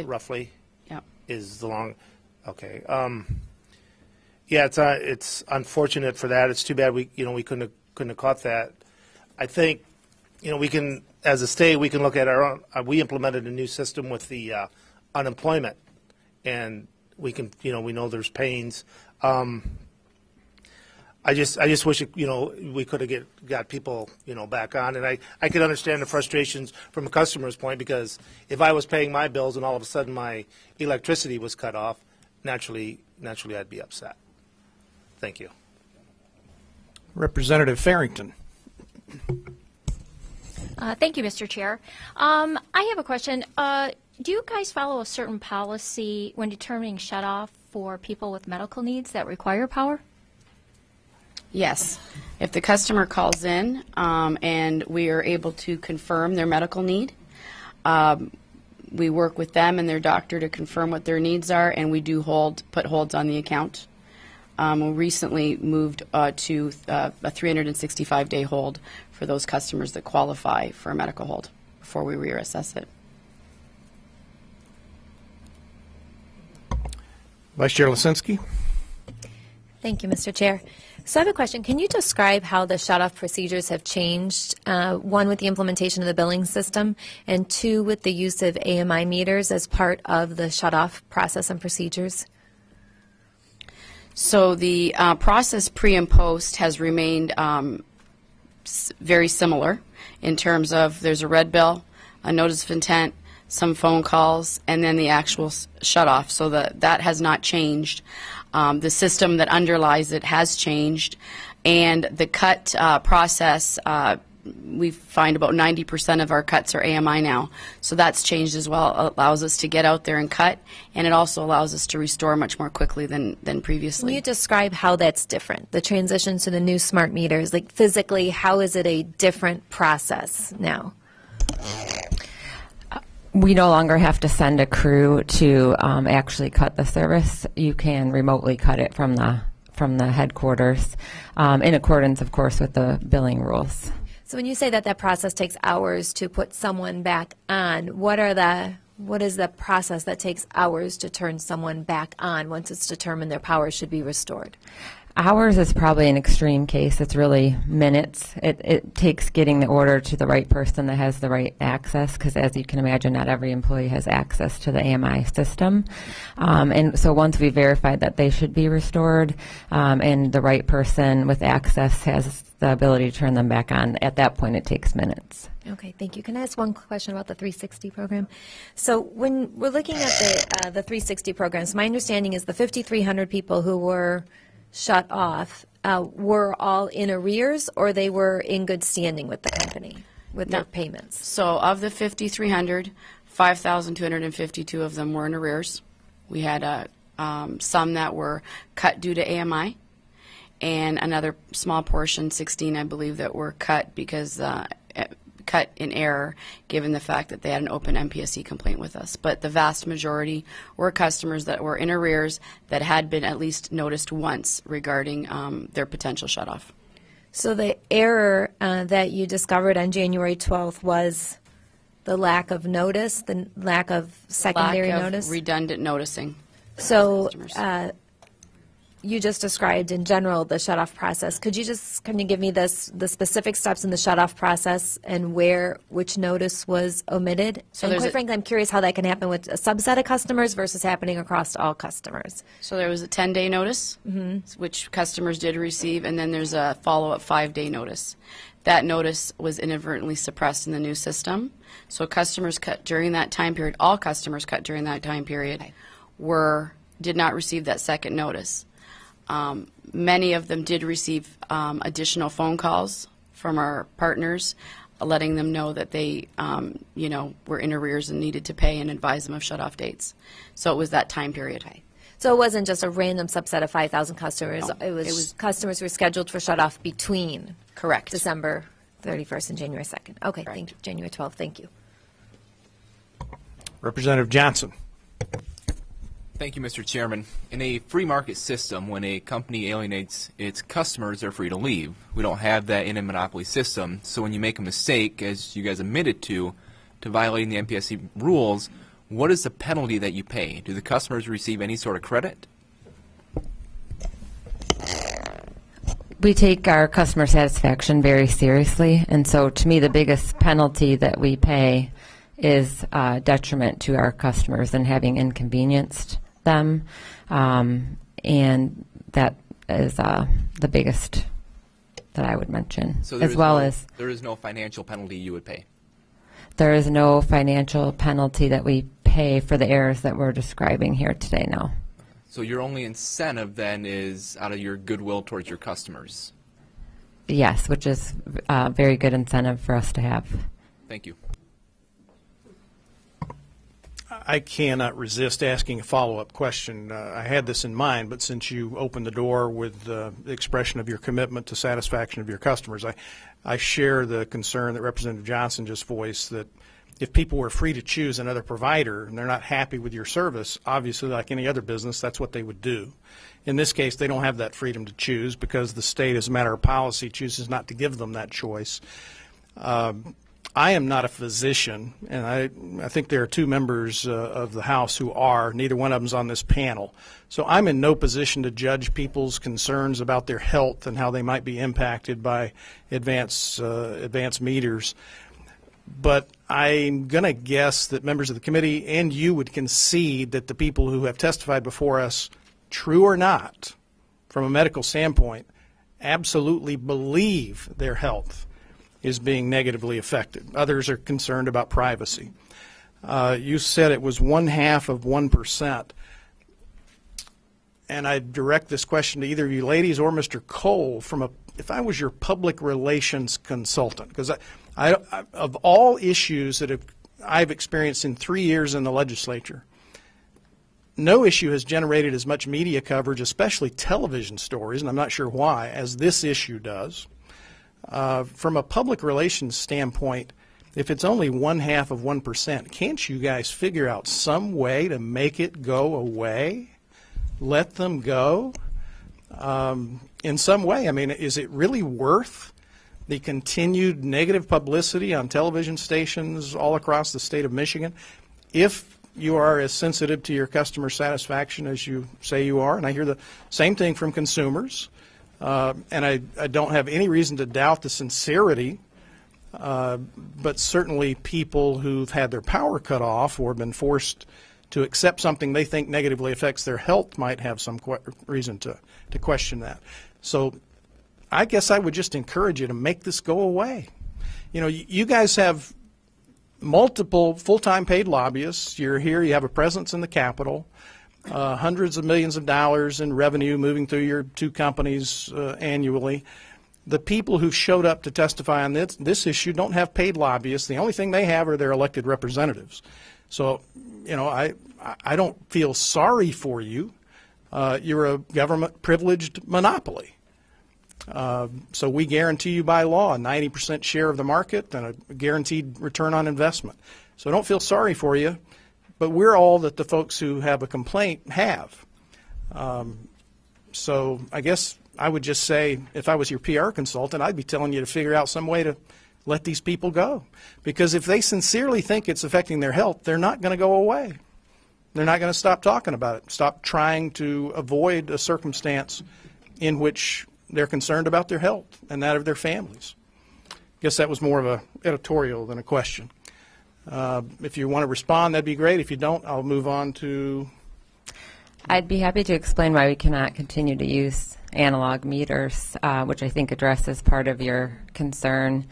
roughly. Yeah. Is the long, okay. Yeah, it's unfortunate for that. It's too bad we couldn't have caught that. I think, we can, as a state, we can look at our own. We implemented a new system with the unemployment, and we can, we know there's pains. I just wish we could have got people back on, and I could understand the frustrations from a customer's point, because if I was paying my bills and all of a sudden my electricity was cut off, naturally I'd be upset. Thank you. Representative Farrington. Thank you, Mr. Chair. I have a question. Do you guys follow a certain policy when determining shutoff for people with medical needs that require power? Yes. If the customer calls in and we are able to confirm their medical need, we work with them and their doctor to confirm what their needs are, and we do put holds on the account. We recently moved to a 365-day hold for those customers that qualify for a medical hold before we reassess it. Vice Chair Lisinski. Thank you, Mr. Chair. So I have a question. Can you describe how the shutoff procedures have changed, one, with the implementation of the billing system, and two, with the use of AMI meters as part of the shutoff process and procedures? So the process pre and post has remained very similar in terms of there's a red bill, a notice of intent, some phone calls, and then the actual shutoff. So that has not changed. The system that underlies it has changed, and the cut process, we find about 90% of our cuts are AMI now. So that's changed as well. It allows us to get out there and cut, and it also allows us to restore much more quickly than previously. Can you describe how that's different, the transition to the new smart meters? Like physically, how is it a different process now? We no longer have to send a crew to actually cut the service. You can remotely cut it from the headquarters, in accordance, of course, with the billing rules. So when you say that process takes hours to put someone back on, what is the process that takes hours to turn someone back on once it's determined their power should be restored? Hours is probably an extreme case. It's really minutes. It takes getting the order to the right person that has the right access, because as you can imagine, not every employee has access to the AMI system. And so once we verified that they should be restored, and the right person with access has the ability to turn them back on, at that point it takes minutes. Okay, thank you. Can I ask one question about the 360 program? So when we're looking at the 360 programs, my understanding is the 5,300 people who were shut off were all in arrears, or they were in good standing with the company with their payments? So of the 5,300, 5,252 of them were in arrears. We had some that were cut due to AMI, and another small portion, 16 I believe, that were cut because cut in error, given the fact that they had an open MPSC complaint with us. But the vast majority were customers that were in arrears that had been at least noticed once regarding their potential shutoff. So the error that you discovered on January 12th was the lack of notice, the lack of secondary lack of notice? redundant noticing. So you just described in general the shut-off process. Could you just kind of give me the specific steps in the shut-off process and which notice was omitted? So and quite frankly, I'm curious how that can happen with a subset of customers versus happening across all customers. So there was a 10-day notice, which customers did receive, and then there's a follow-up 5-day notice. That notice was inadvertently suppressed in the new system. So customers cut during that time period, all customers cut during that time period, did not receive that second notice. Many of them did receive additional phone calls from our partners, letting them know that they, were in arrears and needed to pay and advise them of shut-off dates. So it was that time period. So it wasn't just a random subset of 5,000 customers. No, it was customers who were scheduled for shut-off between Correct. December 31st and January 2nd. Okay, Correct. thank you. January 12th, thank you. Representative Johnson. Thank you, Mr. Chairman. In a free market system, when a company alienates its customers, they're free to leave. We don't have that in a monopoly system. So when you make a mistake, as you guys admitted to violating the MPSC rules, what is the penalty that you pay? Do the customers receive any sort of credit? We take our customer satisfaction very seriously, and so to me the biggest penalty that we pay is detriment to our customers and having inconvenienced them, and that is the biggest that I would mention, So as well as there is no financial penalty you would pay? there is no financial penalty that we pay for the errors that we're describing here today now. So your only incentive then is out of your goodwill towards your customers? Yes, which is a very good incentive for us to have. Thank you. I cannot resist asking a follow-up question. I had this in mind, but since you opened the door with the expression of your commitment to satisfaction of your customers, I share the concern that Representative Johnson just voiced, that if people were free to choose another provider and they're not happy with your service, obviously like any other business, that's what they would do. In this case, they don't have that freedom to choose because the state, as a matter of policy, chooses not to give them that choice. I am not a physician, and I think there are two members of the House who are. Neither one of them is on this panel. So I'm in no position to judge people's concerns about their health and how they might be impacted by advanced meters. But I'm going to guess that members of the committee and you would concede that the people who have testified before us, true or not, from a medical standpoint, absolutely believe their health is being negatively affected. Others are concerned about privacy. You said it was 0.5%. And I direct this question to either of you ladies or Mr. Cole if I was your public relations consultant, because I of all issues that I've experienced in 3 years in the legislature, no issue has generated as much media coverage, especially television stories, and I'm not sure why, as this issue does. From a public relations standpoint, if it's only 0.5%, can't you guys figure out some way to make it go away? Let them go? In some way, I mean, is it really worth the continued negative publicity on television stations all across the state of Michigan if you are as sensitive to your customer satisfaction as you say you are? And I hear the same thing from consumers. And I don't have any reason to doubt the sincerity, but certainly people who've had their power cut off or been forced to accept something they think negatively affects their health might have some reason to question that. So I guess I would just encourage you to make this go away. You know, you guys have multiple full-time paid lobbyists. You're here. You have a presence in the Capitol. Hundreds of millions of dollars in revenue moving through your two companies annually. The people who showed up to testify on this issue don't have paid lobbyists. The only thing they have are their elected representatives. So, you know, I don't feel sorry for you. You're a government-privileged monopoly. So we guarantee you by law a 90% share of the market and a guaranteed return on investment. So don't feel sorry for you. But we're all that the folks who have a complaint have. So I guess I would just say, if I was your PR consultant, I'd be telling you to figure out some way to let these people go. Because if they sincerely think it's affecting their health, they're not going to go away. they're not going to stop talking about it, stop trying to avoid a circumstance in which they're concerned about their health and that of their families. I guess that was more of an editorial than a question. If you want to respond, that'd be great. If you don't, I'll move on to... I'd be happy to explain why we cannot continue to use analog meters, which I think addresses part of your concern.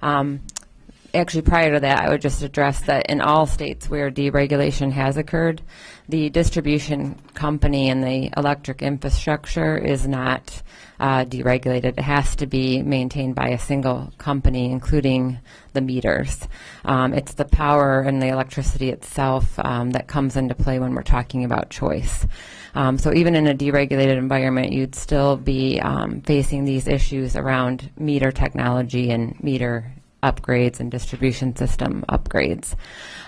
Actually, prior to that, I would just address that in all states where deregulation has occurred, the distribution company and the electric infrastructure is not deregulated. It has to be maintained by a single company, including the meters. It's the power and the electricity itself that comes into play when we're talking about choice. So even in a deregulated environment, you'd still be facing these issues around meter technology and meter upgrades and distribution system upgrades.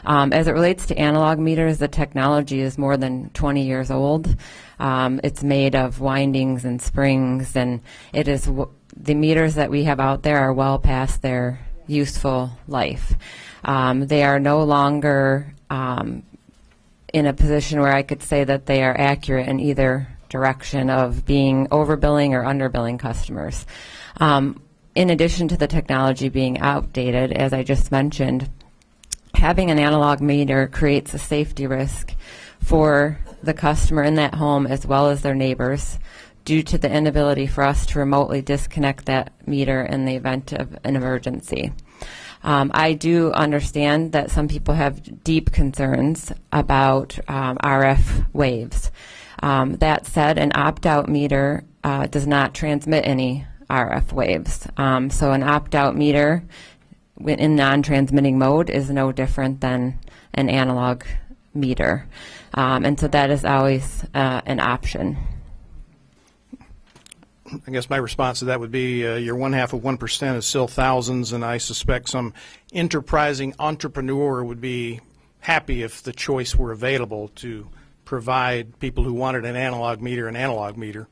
As it relates to analog meters, the technology is more than 20 years old. It's made of windings and springs, and it is the meters that we have out there are well past their useful life. They are no longer in a position where I could say that they are accurate in either direction of being overbilling or underbilling customers. In addition to the technology being outdated, as I just mentioned, having an analog meter creates a safety risk for the customer in that home as well as their neighbors due to the inability for us to remotely disconnect that meter in the event of an emergency. I do understand that some people have deep concerns about RF waves. That said, an opt-out meter does not transmit any RF waves. So an opt-out meter in non-transmitting mode is no different than an analog meter. And so that is always an option. I guess my response to that would be your 1/2 of 1% is still thousands, and I suspect some enterprising entrepreneur would be happy if the choice were available to provide people who wanted an analog meter an analog meter.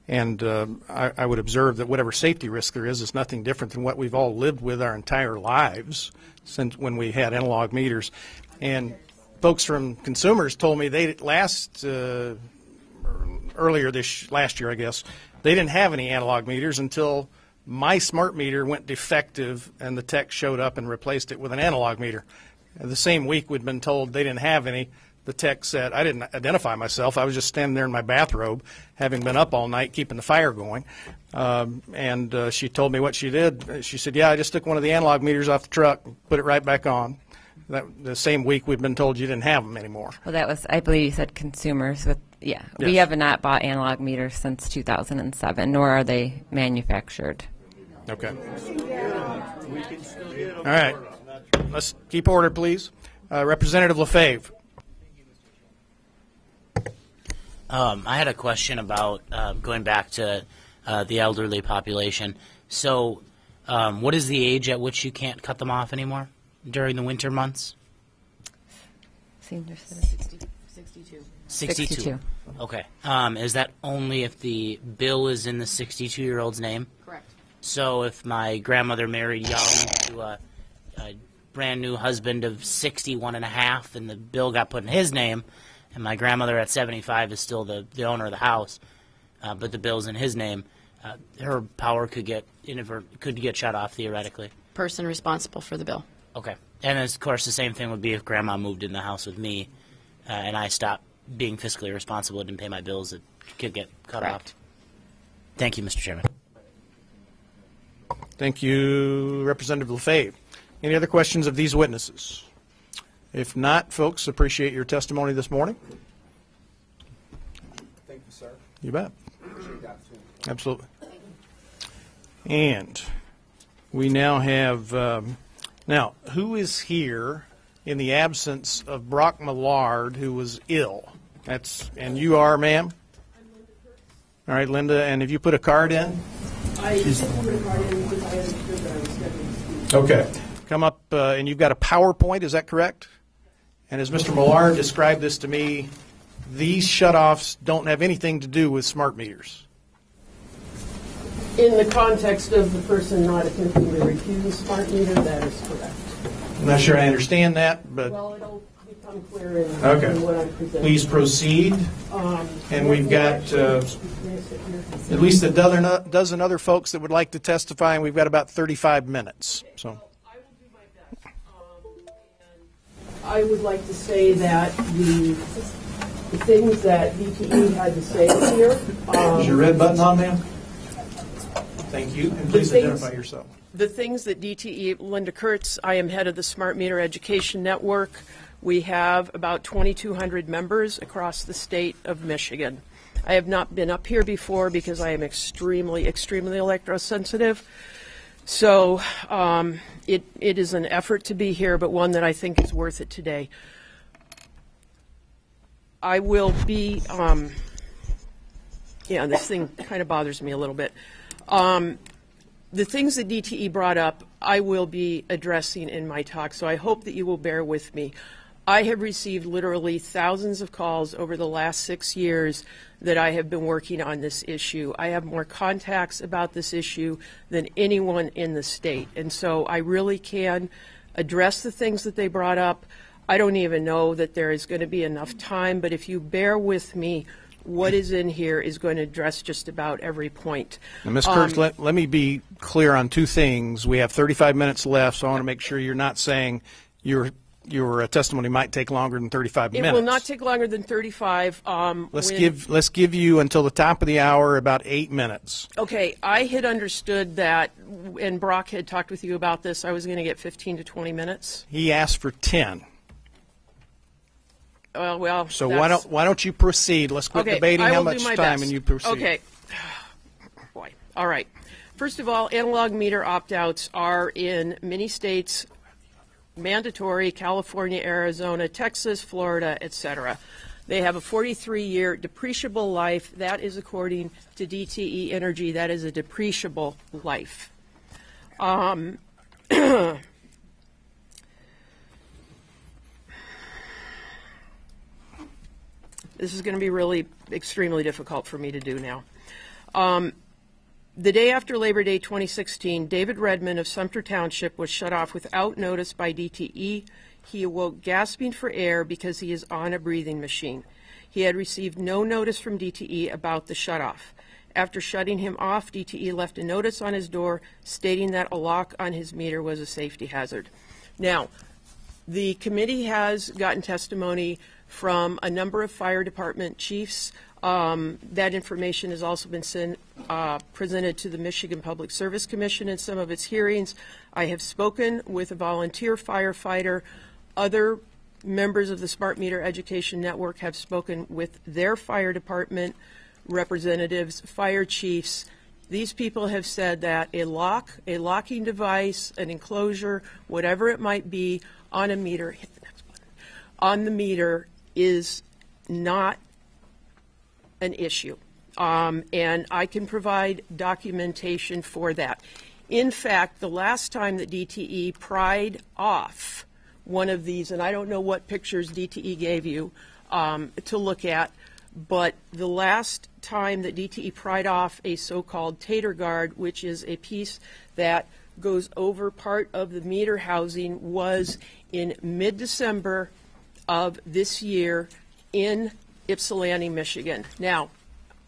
And I would observe that whatever safety risk there is nothing different than what we've all lived with our entire lives since when we had analog meters. And folks from Consumers told me they last year, I guess, they didn't have any analog meters until my smart meter went defective and the tech showed up and replaced it with an analog meter. And the same week we'd been told they didn't have any. The tech said, I didn't identify myself. I was just standing there in my bathrobe, having been up all night keeping the fire going. And she told me what she did. She said, yeah, I just took one of the analog meters off the truck, put it right back on. The same week we'd been told you didn't have them anymore. Well, that was, I believe you said Consumers. Yeah, yes. We have not bought analog meters since 2007, nor are they manufactured. Okay. All right. Let's keep order, please. Representative Lefebvre. I had a question about going back to the elderly population. So what is the age at which you can't cut them off anymore during the winter months? Senior citizen. 62. Okay. Is that only if the bill is in the 62-year-old's name? Correct. So if my grandmother married young to a brand new husband of 61 and a half and the bill got put in his name, and my grandmother at 75 is still the owner of the house, but the bill's in his name, her power could get shut off theoretically. Person responsible for the bill. Okay. And of course the same thing would be if grandma moved in the house with me and I stopped being fiscally responsible, didn't pay my bills, it could get cut off. Thank you, Mr. Chairman. Thank you, Representative Lefebvre. Any other questions of these witnesses? If not, folks, appreciate your testimony this morning. Thank you, sir. You bet. Appreciate that, too. Absolutely. And we now have, now, who is here in the absence of Brock Millard, who was ill? And you are, ma'am? All right, Linda, and have you put a card in? I didn't put a card in because I understood that I was scheduled to speak. Okay. Come up, and you've got a PowerPoint, is that correct? And as Mr. Millard described this to me, these shutoffs don't have anything to do with smart meters. In the context of the person not attempting to refuse smart meter, that is correct. I'm not sure I understand that, but... Well, it'll become I'm clear in Okay. what I'm presenting. Please proceed. And we've got at least a dozen other folks that would like to testify, and we've got about 35 minutes. So I will do my best. And I would like to say that the things that DTE had to say here. Is your red button on, ma'am? Thank you. And please identify yourself. The things that DTE, Linda Kurtz, I am head of the Smart Meter Education Network. We have about 2,200 members across the state of Michigan. I have not been up here before because I am extremely electrosensitive. So it is an effort to be here, but one that I think is worth it today. I will be, this thing kind of bothers me a little bit. The things that DTE brought up, I will be addressing in my talk, so I hope that you will bear with me. I have received literally thousands of calls over the last 6 years that I have been working on this issue. I have more contacts about this issue than anyone in the state, and so I really can address the things that they brought up. I don't even know that there is going to be enough time, but if you bear with me, what is in here is going to address just about every point. Now, Ms. Kurtz, let me be clear on two things. We have 35 minutes left, so I want to make sure you're not saying your testimony might take longer than 35 minutes. It will not take longer than 35. Let's give you until the top of the hour about 8 minutes. Okay, I had understood that, and Brock had talked with you about this, I was going to get 15 to 20 minutes. He asked for 10. So that's... why don't you proceed? Let's quit debating how much time, and you proceed. Okay. Boy. All right. First of all, analog meter opt-outs are in many states mandatory: California, Arizona, Texas, Florida, etc. They have a 43-year depreciable life. That is according to DTE Energy. That is a depreciable life. This is going to be really extremely difficult for me to do now. The day after Labor Day 2016, David Redmond of Sumter Township was shut off without notice by DTE. He awoke gasping for air because he is on a breathing machine. He had received no notice from DTE about the shutoff. After shutting him off, DTE left a notice on his door stating that a lock on his meter was a safety hazard. Now, the committee has gotten testimony from a number of fire department chiefs. That information has also been presented to the Michigan Public Service Commission in some of its hearings. I have spoken with a volunteer firefighter. Other members of the Smart Meter Education Network have spoken with their fire department representatives, fire chiefs. These people have said that a locking device, an enclosure, whatever it might be on a meter, hit the next button, on the meter is not an issue. And I can provide documentation for that. In fact, the last time that DTE pried off one of these, and I don't know what pictures DTE gave you to look at, but the last time that DTE pried off a so-called tater guard, which is a piece that goes over part of the meter housing, was in mid-December of this year in Ypsilanti, Michigan. Now,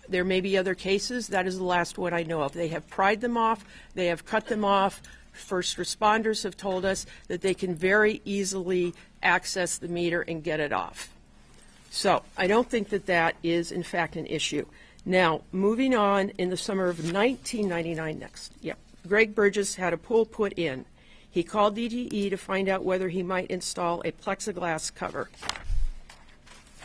there may be other cases. That is the last one I know of. They have pried them off. They have cut them off. First responders have told us that they can very easily access the meter and get it off. So I don't think that that is, in fact, an issue. Now, moving on, in the summer of 1999 next. Yep. Greg Burgess had a pool put in. He called DTE to find out whether he might install a plexiglass cover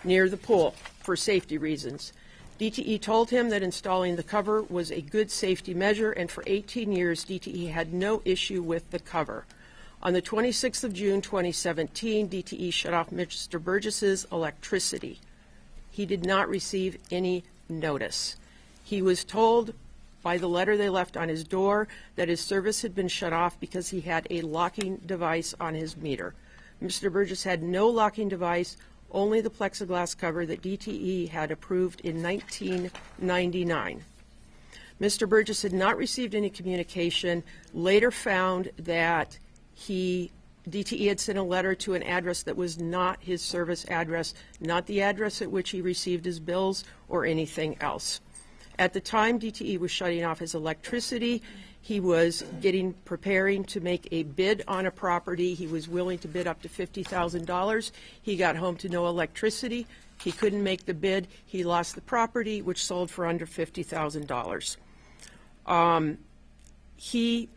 near the pool for safety reasons. DTE told him that installing the cover was a good safety measure, and for 18 years, DTE had no issue with the cover. On the 26th of June, 2017, DTE shut off Mr. Burgess's electricity. He did not receive any notice. He was told by the letter they left on his door that his service had been shut off because he had a locking device on his meter. Mr. Burgess had no locking device, only the plexiglass cover that DTE had approved in 1999. Mr. Burgess had not received any communication, later found that he DTE had sent a letter to an address that was not his service address, not the address at which he received his bills or anything else. At the time DTE was shutting off his electricity, he was preparing to make a bid on a property. He was willing to bid up to $50,000. He got home to no electricity. He couldn't make the bid. He lost the property, which sold for under $50,000. He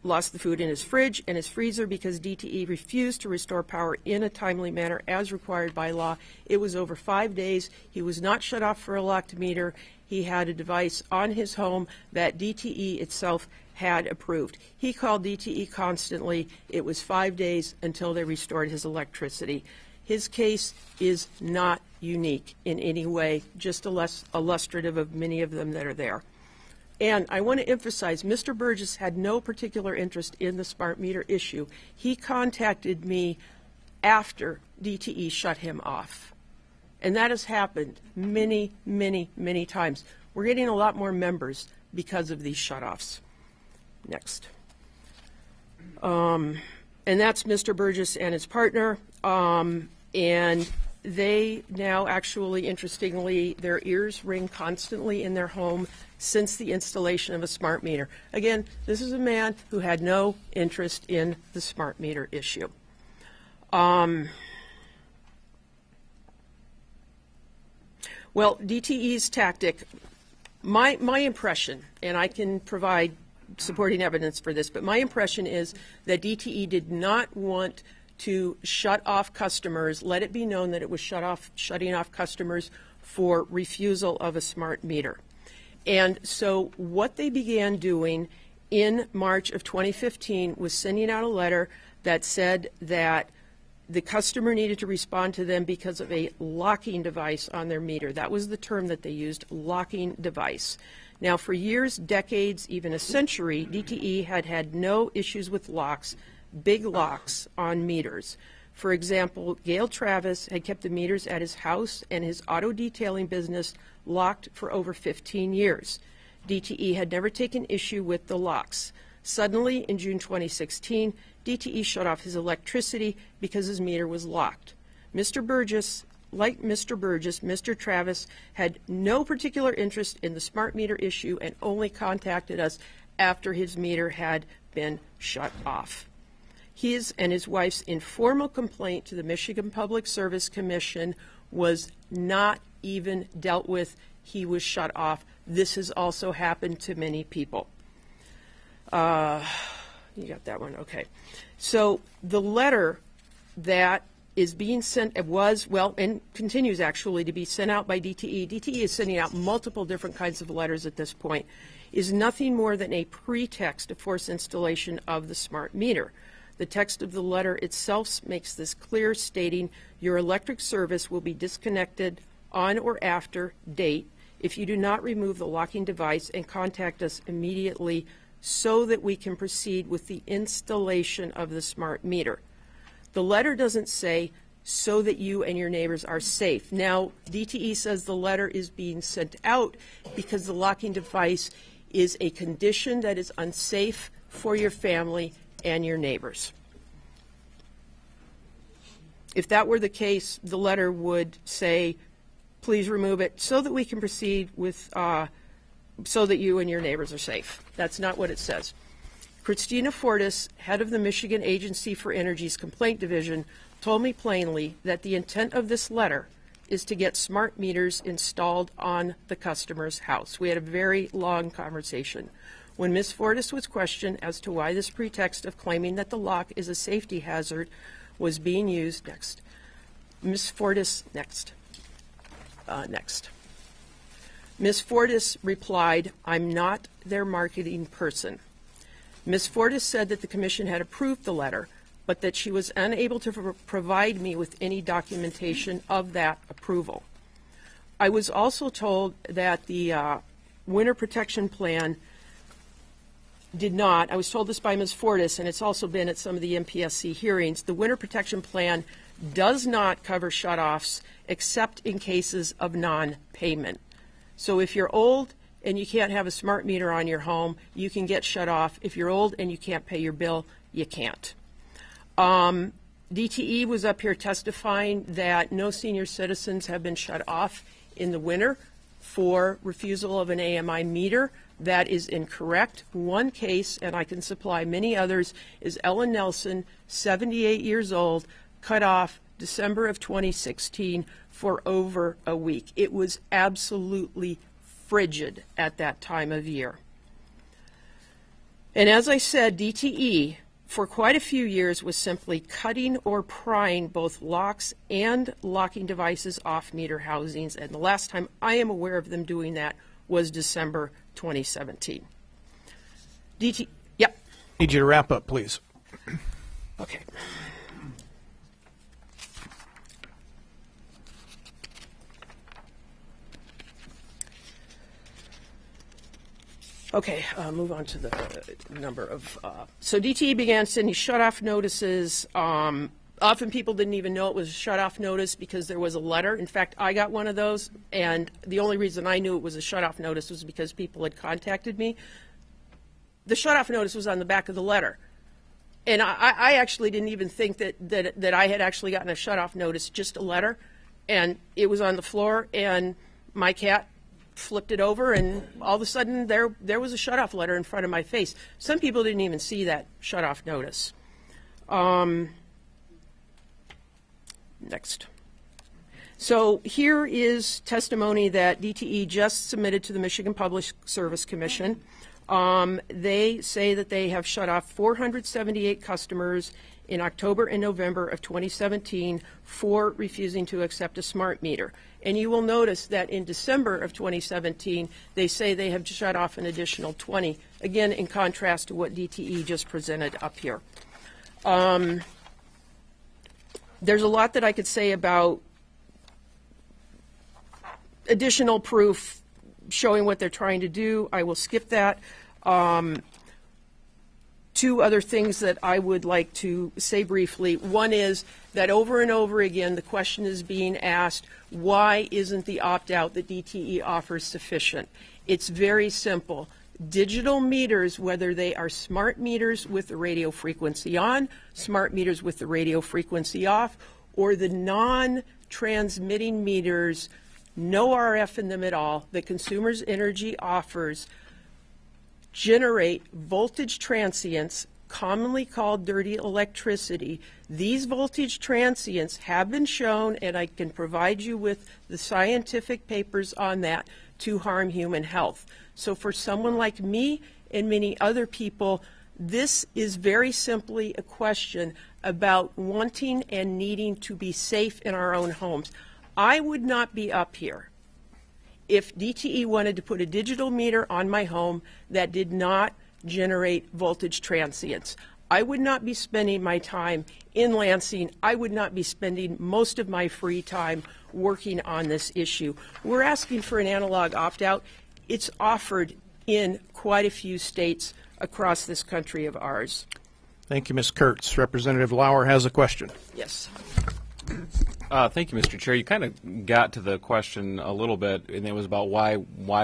lost the food in his fridge and his freezer because DTE refused to restore power in a timely manner as required by law. It was over 5 days. He was not shut off for a locked meter. He had a device on his home that DTE itself had approved. He called DTE constantly. It was 5 days until they restored his electricity. His case is not unique in any way, just illustrative of many of them that are there. And I want to emphasize, Mr. Burgess had no particular interest in the smart meter issue. He contacted me after DTE shut him off. And that has happened many, many, many times. We're getting a lot more members because of these shutoffs. Next. And that's Mr. Burgess and his partner. And they now actually, interestingly, their ears ring constantly in their home since the installation of a smart meter. Again, this is a man who had no interest in the smart meter issue. Well, DTE's tactic, my impression, and I can provide supporting evidence for this, but my impression is that DTE did not want to shut off customers, let it be known that it was shutting off customers for refusal of a smart meter. And so what they began doing in March of 2015 was sending out a letter that said that the customer needed to respond to them because of a locking device on their meter. That was the term that they used, locking device. Now, for years, decades, even a century, DTE had had no issues with locks, big locks on meters. For example, Gail Travis had kept the meters at his house and his auto detailing business locked for over 15 years. DTE had never taken issue with the locks. Suddenly, in June 2016, DTE shut off his electricity because his meter was locked. Mr. Burgess, Mr. Travis had no particular interest in the smart meter issue and only contacted us after his meter had been shut off. His and his wife's informal complaint to the Michigan Public Service Commission was not even dealt with. He was shut off. This has also happened to many people. You got that one? Okay. So the letter that is being sent, and continues actually to be sent out by DTE. DTE is sending out multiple different kinds of letters at this point, is nothing more than a pretext to force installation of the smart meter. The text of the letter itself makes this clear, stating your electric service will be disconnected on or after date if you do not remove the locking device and contact us immediately so that we can proceed with the installation of the smart meter. The letter doesn't say so that you and your neighbors are safe. Now, DTE says the letter is being sent out because the locking device is a condition that is unsafe for your family and your neighbors. If that were the case, the letter would say, please remove it so that we can proceed with, so that you and your neighbors are safe. That's not what it says. Christina Fortis, head of the Michigan Agency for Energy's Complaint Division, told me plainly that the intent of this letter is to get smart meters installed on the customer's house. We had a very long conversation. When Ms. Fortis was questioned as to why this pretext of claiming that the lock is a safety hazard was being used, Ms. Fortis replied, I'm not their marketing person. Ms. Fortis said that the Commission had approved the letter, but that she was unable to provide me with any documentation of that approval. I was also told that the Winter Protection Plan did not, I was told this by Ms. Fortis, and it's also been at some of the MPSC hearings, the Winter Protection Plan does not cover shutoffs except in cases of non-payment. So if you're old and you can't have a smart meter on your home, you can get shut off. If you're old and you can't pay your bill, you can't. DTE was up here testifying that no senior citizens have been shut off in the winter for refusal of an AMI meter. That is incorrect. One case, and I can supply many others, is Ellen Nelson, 78 years old, cut off December of 2016 for over a week. It was absolutely frigid at that time of year. And as I said, DTE for quite a few years was simply cutting or prying both locks and locking devices off meter housings, and the last time I am aware of them doing that was December 2017. Yep. Need you to wrap up, please. Okay. Okay, move on to the number of. So DTE began sending shut-off notices. Often people didn't even know it was a shut-off notice because there was a letter. In fact, I got one of those, and the only reason I knew it was a shut-off notice was because people had contacted me. The shut-off notice was on the back of the letter. And I actually didn't even think that I had actually gotten a shut-off notice, just a letter. And it was on the floor, and my cat flipped it over, and all of a sudden there was a shut-off letter in front of my face. Some people didn't even see that shut-off notice. Next. So here is testimony that DTE just submitted to the Michigan Public Service Commission. They say that they have shut off 478 customers in October and November of 2017 for refusing to accept a smart meter. And you will notice that in December of 2017, they say they have shut off an additional 20, again, in contrast to what DTE just presented up here. There's a lot that I could say about additional proof showing what they're trying to do. I will skip that. Two other things that I would like to say briefly. One is that over and over again, the question is being asked, why isn't the opt-out that DTE offers sufficient? It's very simple. Digital meters, whether they are smart meters with the radio frequency on, smart meters with the radio frequency off, or the non-transmitting meters, no RF in them at all, that Consumers Energy offers, generate voltage transients, commonly called dirty electricity. These voltage transients have been shown, and I can provide you with the scientific papers on that, to harm human health. So for someone like me and many other people, this is very simply a question about wanting and needing to be safe in our own homes. I would not be up here if DTE wanted to put a digital meter on my home that did not generate voltage transients. I would not be spending my time in Lansing. I would not be spending most of my free time working on this issue. We're asking for an analog opt-out. It's offered in quite a few states across this country of ours. Thank you, Ms. Kurtz. Representative Lauer has a question. Yes. Thank you, Mr. Chair. You kind of got to the question a little bit, and it was about why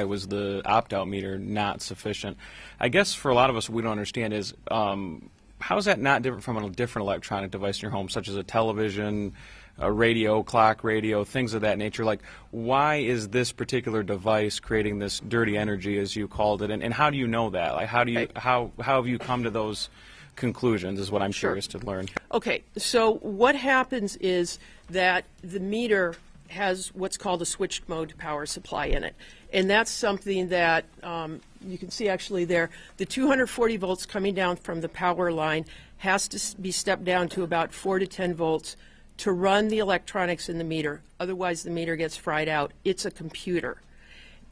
was the opt-out meter not sufficient. I guess for a lot of us, what we don't understand is how is that not different from a different electronic device in your home, such as a television, a radio, clock radio, things of that nature? Like, why is this particular device creating this dirty energy, as you called it, and how do you know that? Like, how have you come to those conclusions is what I'm curious to learn. Okay, so what happens is that the meter has what's called a switched mode power supply in it. And that's something that you can see actually there. The 240 volts coming down from the power line has to be stepped down to about 4 to 10 volts to run the electronics in the meter. Otherwise, the meter gets fried out. It's a computer.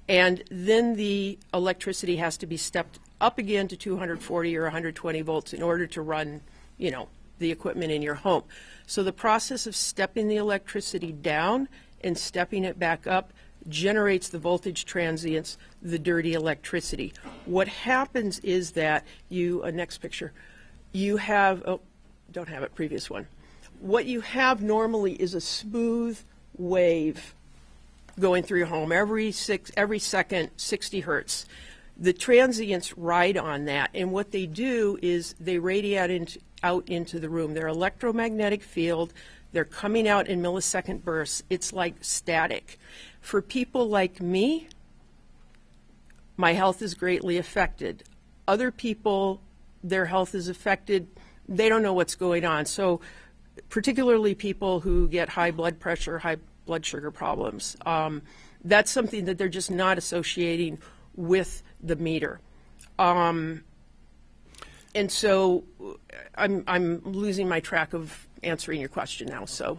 And then the electricity has to be stepped up again to 240 or 120 volts in order to run, you know, the equipment in your home. So the process of stepping the electricity down and stepping it back up generates the voltage transients, the dirty electricity. What happens is that you, next picture, you have, oh, don't have it, previous one. What you have normally is a smooth wave going through your home every second, 60 hertz. The transients ride on that, and what they do is they radiate out into the room. They're electromagnetic field. They're coming out in millisecond bursts. It's like static. For people like me, my health is greatly affected. Other people, their health is affected. They don't know what's going on. So particularly people who get high blood pressure, high blood sugar problems, that's something that they're just not associating with the meter. And so I'm losing my track of answering your question now. So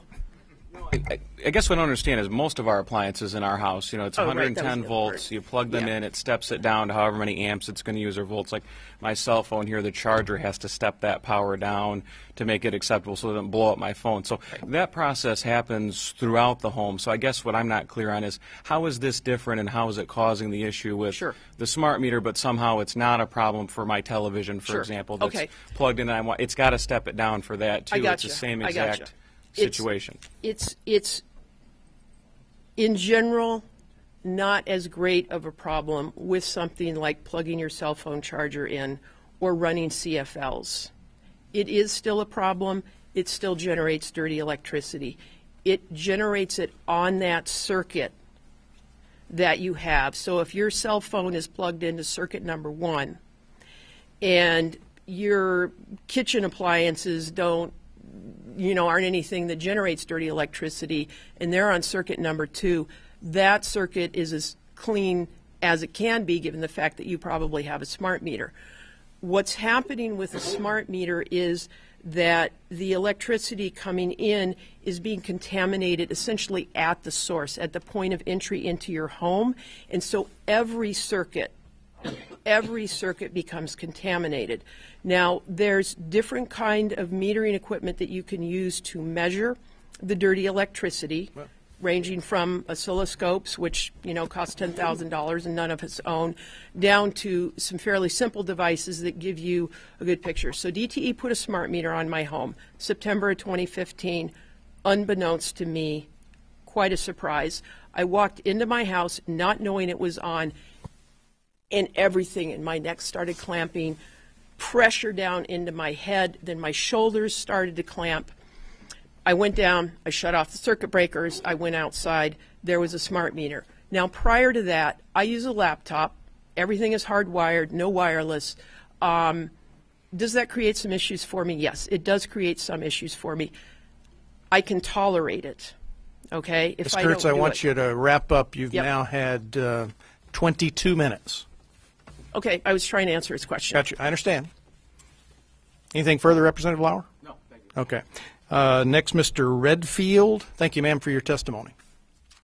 I guess what I don't understand is most of our appliances in our house, you know, it's 110 volts. You plug them in, it steps it down to however many amps it's going to use or volts. Like my cell phone here, the charger has to step that power down to make it acceptable so it doesn't blow up my phone. So that process happens throughout the home. So I guess what I'm not clear on is how is this different and how is it causing the issue with the smart meter, but somehow it's not a problem for my television, for example, that's plugged in and it's got to step it down for that too. It's the same exact situation. It's in general not as great of a problem with something like plugging your cell phone charger in or running CFLs. It is still a problem. It still generates dirty electricity. It generates it on that circuit that you have. So if your cell phone is plugged into circuit number 1 and your kitchen appliances aren't anything that generates dirty electricity, and they're on circuit number 2, that circuit is as clean as it can be given the fact that you probably have a smart meter. What's happening with a smart meter is that the electricity coming in is being contaminated essentially at the source, at the point of entry into your home, and so every circuit becomes contaminated. Now, there's different kind of metering equipment that you can use to measure the dirty electricity, ranging from oscilloscopes, which cost $10,000 and none of us own, down to some fairly simple devices that give you a good picture. So DTE put a smart meter on my home, September of 2015, unbeknownst to me, quite a surprise. I walked into my house not knowing it was on, and everything in my neck started clamping, pressure down into my head, then my shoulders started to clamp. I went down, I shut off the circuit breakers, I went outside, there was a smart meter. Now prior to that, I use a laptop, everything is hardwired, no wireless. Does that create some issues for me? Yes, it does create some issues for me. I can tolerate it, okay? Ms. Kurtz, I want you to wrap up. You've now had 22 minutes. Okay, I was trying to answer his question. Gotcha. I understand. Anything further, Representative Lauer? No, thank you. Okay. Next, Mr. Redfield. Thank you, ma'am, for your testimony.